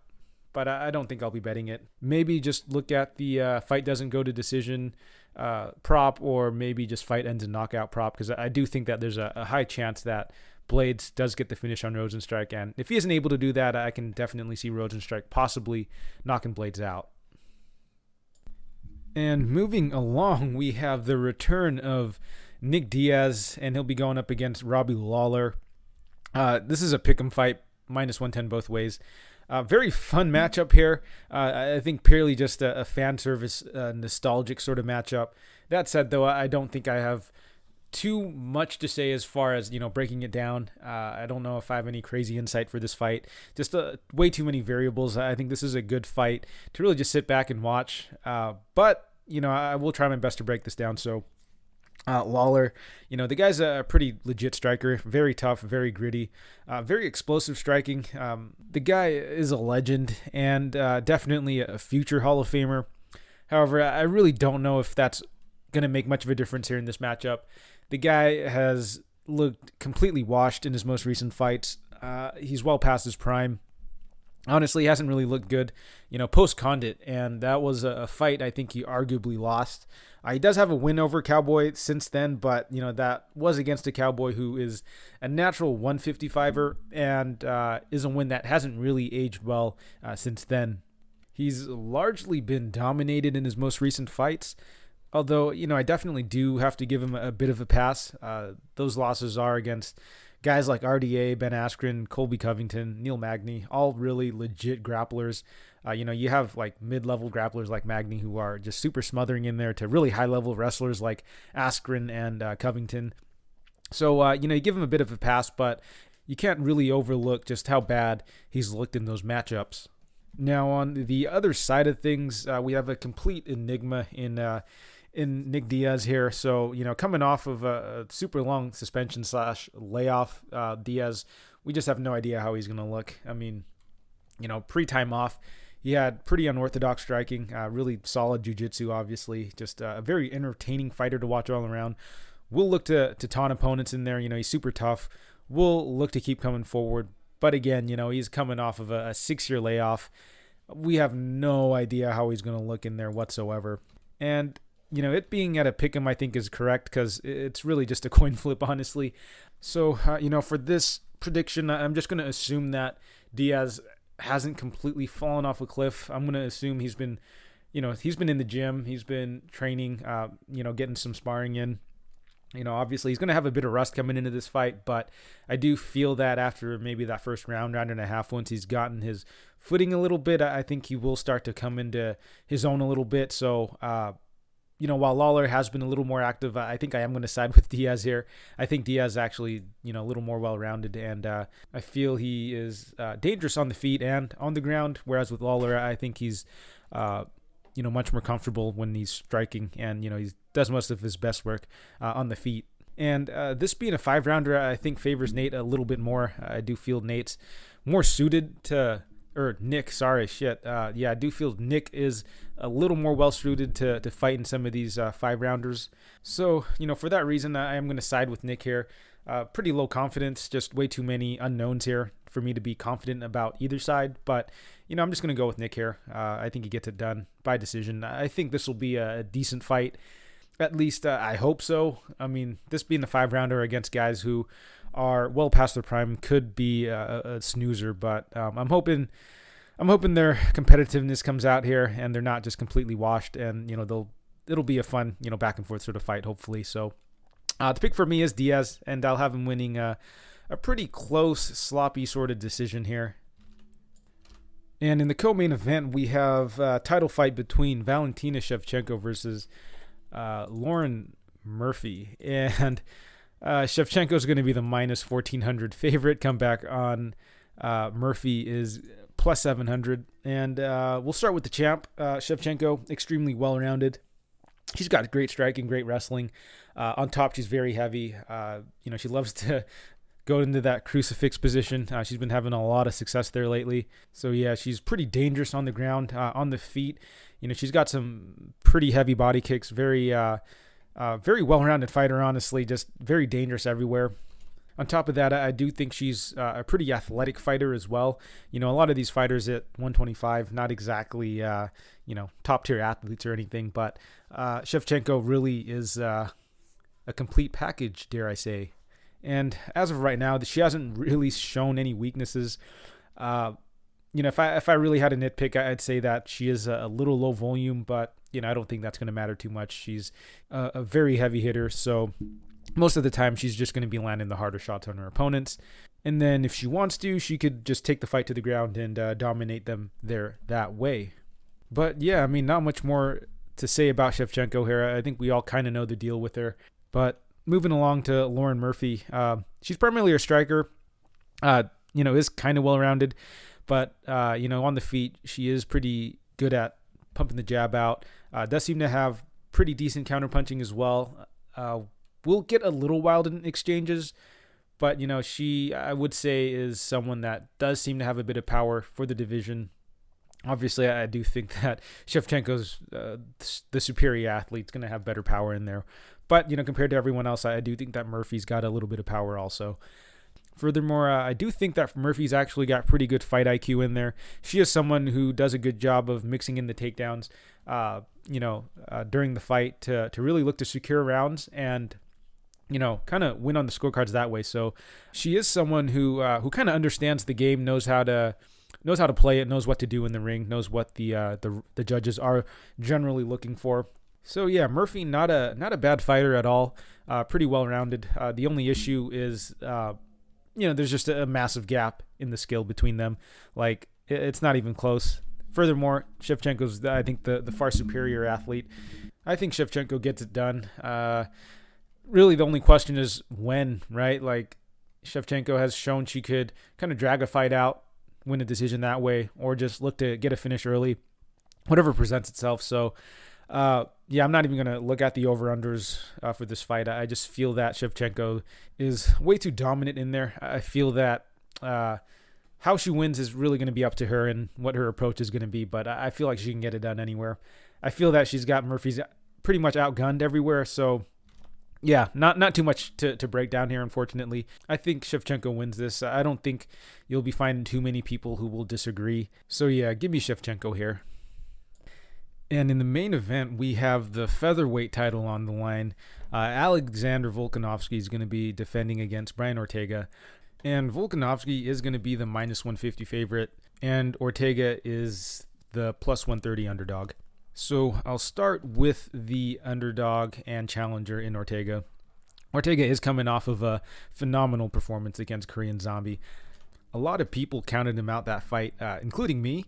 but I don't think I'll be betting it. Maybe just look at the fight doesn't go to decision prop, or maybe just fight ends in knockout prop, because I do think that there's a high chance that Blades does get the finish on Rosenstrike, and if he isn't able to do that, I can definitely see Rosenstrike possibly knocking Blades out. And moving along, we have the return of Nick Diaz, and he'll be going up against Robbie Lawler. This is a pick'em fight, minus 110 both ways. Very fun matchup here. I think purely just a fan service, nostalgic sort of matchup. That said, though, I don't think I have too much to say as far as breaking it down. I don't know if I have any crazy insight for this fight. Just way too many variables. I think this is a good fight to really just sit back and watch. But I will try my best to break this down. So Lawler, the guy's a pretty legit striker, very tough, very gritty, very explosive striking. The guy is a legend and definitely a future Hall of Famer. However, I really don't know if that's going to make much of a difference here in this matchup. The guy has looked completely washed in his most recent fights. He's well past his prime. Honestly, he hasn't really looked good, post-Condit, and that was a fight I think he arguably lost. He does have a win over Cowboy since then, but, that was against a Cowboy who is a natural 155er, and is a win that hasn't really aged well since then. He's largely been dominated in his most recent fights, although, I definitely do have to give him a bit of a pass. Those losses are against guys like RDA, Ben Askren, Colby Covington, Neil Magny, all really legit grapplers. You have like mid-level grapplers like Magny who are just super smothering in there to really high-level wrestlers like Askren and Covington. So, you give him a bit of a pass, but you can't really overlook just how bad he's looked in those matchups. Now, on the other side of things, we have a complete enigma in Nick Diaz here. So, coming off of a super long suspension / layoff, Diaz, we just have no idea how he's going to look. I mean, pre-time off, he had pretty unorthodox striking, really solid jiu-jitsu, obviously. Just a very entertaining fighter to watch all around. We'll look to taunt opponents in there. He's super tough. We'll look to keep coming forward. But again, he's coming off of a 6-year layoff. We have no idea how he's going to look in there whatsoever. And it being at a pick'em, I think, is correct because it's really just a coin flip, honestly. So, for this prediction, I'm just going to assume that Diaz hasn't completely fallen off a cliff. I'm going to assume he's been in the gym. He's been training, getting some sparring in. Obviously, he's going to have a bit of rust coming into this fight, but I do feel that after maybe that first round and a half, once he's gotten his footing a little bit, I think he will start to come into his own a little bit. So, while Lawler has been a little more active, I think I am going to side with Diaz here. I think Diaz actually, a little more well-rounded, and I feel he is dangerous on the feet and on the ground, whereas with Lawler, I think he's, much more comfortable when he's striking, and, he does most of his best work on the feet. And this being a 5-rounder, I think favors Nate a little bit more. I do feel Nate's more suited to... Nick, I do feel Nick is a little more well-suited to fight in some of these 5-rounders. So, for that reason, I am going to side with Nick here. Pretty low confidence, just way too many unknowns here for me to be confident about either side. But, I'm just going to go with Nick here. I think he gets it done by decision. I think this will be a decent fight. At least I hope so. I mean, this being a 5-rounder against guys who are well past their prime could be a snoozer, but I'm hoping their competitiveness comes out here and they're not just completely washed, and it'll be a fun back and forth sort of fight, hopefully. So the pick for me is Diaz, and I'll have him winning a pretty close, sloppy sort of decision here. And in the co-main event, we have a title fight between Valentina Shevchenko versus Lauren Murphy. And Shevchenko is going to be the minus 1,400 favorite. Comeback on Murphy is plus 700. And we'll start with the champ. Shevchenko, extremely well-rounded. She's got great striking, great wrestling. On top, she's very heavy. She loves to go into that crucifix position. She's been having a lot of success there lately. So, yeah, she's pretty dangerous on the ground. On the feet, she's got some pretty heavy body kicks. Very well-rounded fighter, honestly. Just very dangerous everywhere. On top of that, I do think she's a pretty athletic fighter as well. A lot of these fighters at 125, not exactly, top-tier athletes or anything, but Shevchenko really is a complete package, dare I say. And as of right now, she hasn't really shown any weaknesses. If I really had a nitpick, I'd say that she is a little low volume, but, I don't think that's going to matter too much. She's a very heavy hitter, so most of the time she's just going to be landing the harder shots on her opponents. And then if she wants to, she could just take the fight to the ground and dominate them there that way. But yeah, not much more to say about Shevchenko here. I think we all kind of know the deal with her. But moving along to Lauren Murphy, she's primarily a striker, is kind of well-rounded. But, on the feet, she is pretty good at pumping the jab out. Does seem to have pretty decent counterpunching as well. Will get a little wild in exchanges, but, she, I would say, is someone that does seem to have a bit of power for the division. Obviously, I do think that Shevchenko's the superior athlete, going to have better power in there. But, compared to everyone else, I do think that Murphy's got a little bit of power also. Furthermore, I do think that Murphy's actually got pretty good fight IQ in there. She is someone who does a good job of mixing in the takedowns, during the fight to really look to secure rounds and, kind of win on the scorecards that way. So she is someone who kind of understands the game, knows how to play it, knows what to do in the ring, knows what the judges are generally looking for. So yeah, Murphy, not a bad fighter at all. Pretty well-rounded. The only issue is, there's just a massive gap in the skill between them. Like, it's not even close. Furthermore, Shevchenko's, I think, the far superior athlete. I think Shevchenko gets it done. Really, the only question is when, right? Like, Shevchenko has shown she could kind of drag a fight out, win a decision that way, or just look to get a finish early, whatever presents itself. So, I'm not even going to look at the over-unders for this fight. I just feel that Shevchenko is way too dominant in there. I feel that how she wins is really going to be up to her and what her approach is going to be, but I feel like she can get it done anywhere. I feel that she's got Murphy's pretty much outgunned everywhere, so yeah, not too much to break down here, unfortunately. I think Shevchenko wins this. I don't think you'll be finding too many people who will disagree. So yeah, give me Shevchenko here. And in the main event, we have the featherweight title on the line. Alexander Volkanovski is going to be defending against Brian Ortega. And Volkanovski is going to be the minus 150 favorite. And Ortega is the plus 130 underdog. So I'll start with the underdog and challenger in Ortega. Ortega is coming off of a phenomenal performance against Korean Zombie. A lot of people counted him out that fight, including me.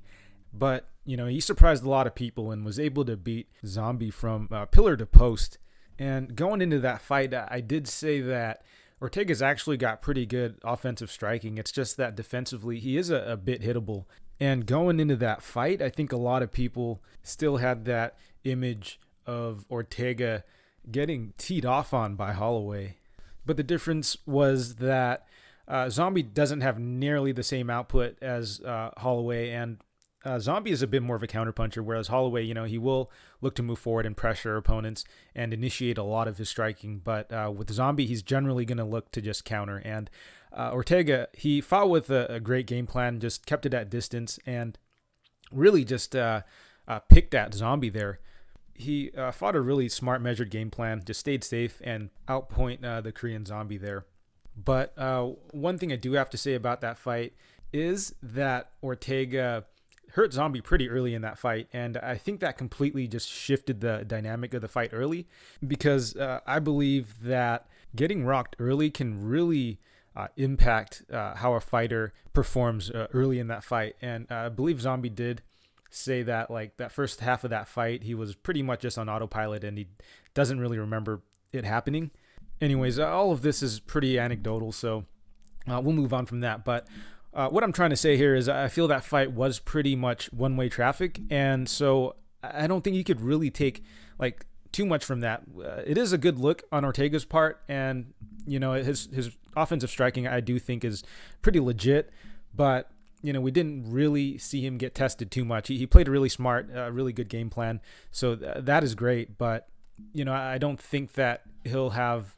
But, he surprised a lot of people and was able to beat Zombie from pillar to post. And going into that fight, I did say that Ortega's actually got pretty good offensive striking. It's just that defensively, he is a bit hittable. And going into that fight, I think a lot of people still had that image of Ortega getting teed off on by Holloway. But the difference was that Zombie doesn't have nearly the same output as Holloway, and Zombie is a bit more of a counterpuncher, whereas Holloway, he will look to move forward and pressure opponents and initiate a lot of his striking. But with Zombie, he's generally going to look to just counter. And Ortega, he fought with a great game plan, just kept it at distance, and really just picked at Zombie there. He fought a really smart, measured game plan, just stayed safe and outpoint the Korean Zombie there. But one thing I do have to say about that fight is that Ortega hurt Zombie pretty early in that fight, and I think that completely just shifted the dynamic of the fight early, because I believe that getting rocked early can really impact how a fighter performs early in that fight. And I believe Zombie did say that, like, that first half of that fight, he was pretty much just on autopilot and he doesn't really remember it happening. Anyways, all of this is pretty anecdotal, so we'll move on from that. But what I'm trying to say here is I feel that fight was pretty much one-way traffic, and so I don't think you could really take like too much from that. It is a good look on Ortega's part, and his offensive striking I do think is pretty legit, but we didn't really see him get tested too much. He played a really smart, really good game plan, so that is great. But I don't think that he'll have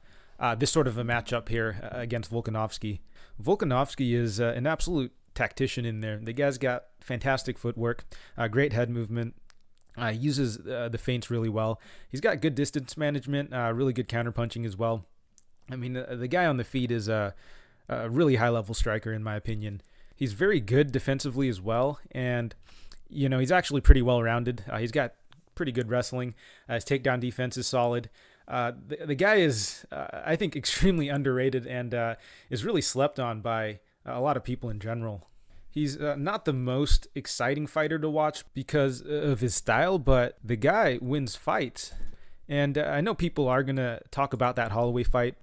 this sort of a matchup here against Volkanovski. Volkanovski is an absolute tactician in there. The guy's got fantastic footwork, great head movement, uses the feints really well. He's got good distance management, really good counterpunching as well. I mean, the guy on the feet is a really high-level striker, in my opinion. He's very good defensively as well, and he's actually pretty well-rounded. He's got pretty good wrestling. His takedown defense is solid. The guy is, I think, extremely underrated and is really slept on by a lot of people in general. He's not the most exciting fighter to watch because of his style, but the guy wins fights. And I know people are going to talk about that Holloway fight.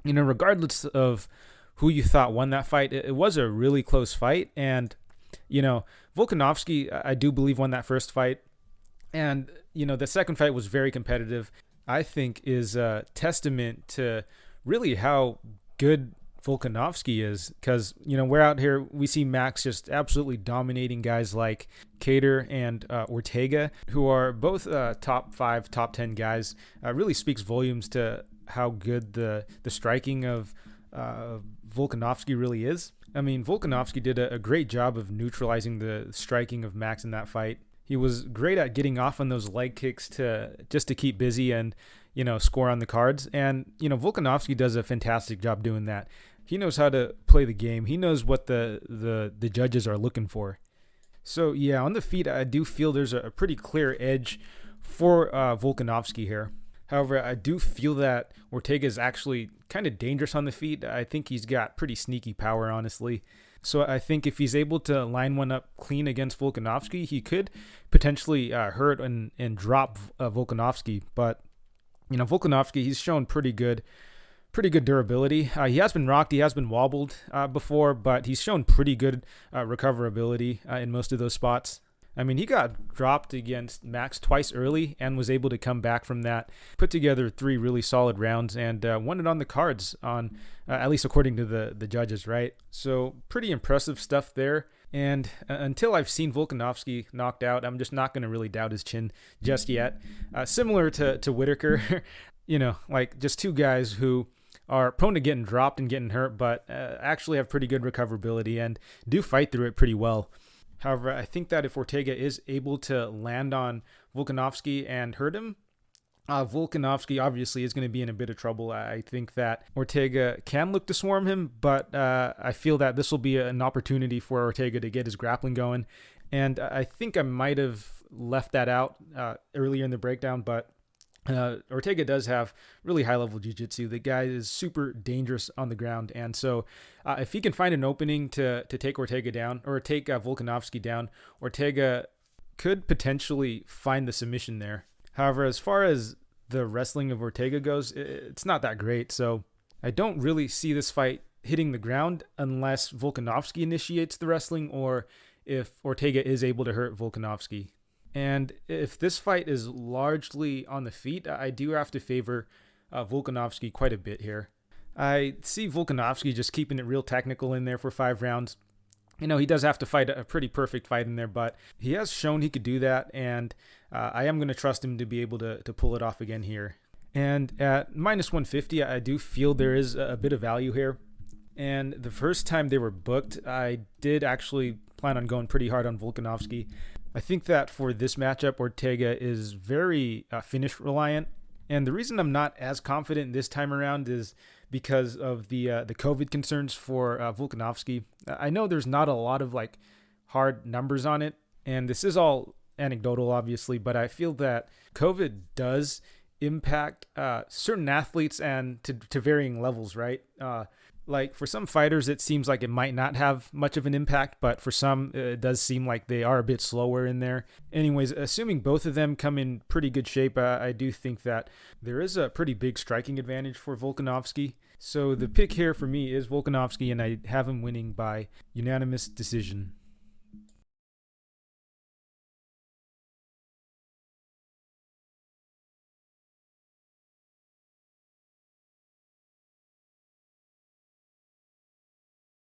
Regardless of who you thought won that fight, it was a really close fight. And, Volkanovski, I do believe, won that first fight. And, the second fight was very competitive. I think is a testament to really how good Volkanovski is, because we're out here, we see Max just absolutely dominating guys like Cater and Ortega, who are both top 5, top 10 guys. Really speaks volumes to how good the striking of Volkanovski really is. I mean, Volkanovski did a great job of neutralizing the striking of Max in that fight. He was great at getting off on those leg kicks just to keep busy and, score on the cards. And, Volkanovski does a fantastic job doing that. He knows how to play the game. He knows what the judges are looking for. So, yeah, on the feet, I do feel there's a pretty clear edge for Volkanovski here. However, I do feel that Ortega is actually kind of dangerous on the feet. I think he's got pretty sneaky power, honestly. So I think if he's able to line one up clean against Volkanovski, he could potentially hurt and drop Volkanovski. But, Volkanovski, he's shown pretty good durability. He has been rocked, he has been wobbled before, but he's shown pretty good recoverability in most of those spots. I mean, he got dropped against Max twice early and was able to come back from that, put together 3 really solid rounds, and won it on the cards, on at least according to the judges, right? So pretty impressive stuff there. And until I've seen Volkanovski knocked out, I'm just not going to really doubt his chin just yet. Similar to Whitaker, like just two guys who are prone to getting dropped and getting hurt, but actually have pretty good recoverability and do fight through it pretty well. However, I think that if Ortega is able to land on Volkanovski and hurt him, Volkanovski obviously is going to be in a bit of trouble. I think that Ortega can look to swarm him, but I feel that this will be an opportunity for Ortega to get his grappling going. And I think I might have left that out earlier in the breakdown, but Ortega does have really high-level jiu-jitsu. The guy is super dangerous on the ground, and so if he can find an opening to take Ortega down, or take Volkanovski down, Ortega could potentially find the submission there. However, as far as the wrestling of Ortega goes, it's not that great, so I don't really see this fight hitting the ground unless Volkanovski initiates the wrestling, or if Ortega is able to hurt Volkanovski. And if this fight is largely on the feet, I do have to favor Volkanovski quite a bit here. I see Volkanovski just keeping it real technical in there for 5 rounds. He does have to fight a pretty perfect fight in there, but he has shown he could do that, and I am going to trust him to be able to pull it off again here. And at minus 150, I do feel there is a bit of value here. And the first time they were booked, I did actually plan on going pretty hard on Volkanovski. I think that for this matchup, Ortega is very finish reliant. And the reason I'm not as confident this time around is because of the COVID concerns for Volkanovski. I know there's not a lot of hard numbers on it, and this is all anecdotal, obviously, but I feel that COVID does impact certain athletes and to varying levels, right? Like, for some fighters, it seems like it might not have much of an impact, but for some, it does seem like they are a bit slower in there. Anyways, assuming both of them come in pretty good shape, I do think that there is a pretty big striking advantage for Volkanovski. So the pick here for me is Volkanovski, and I have him winning by unanimous decision.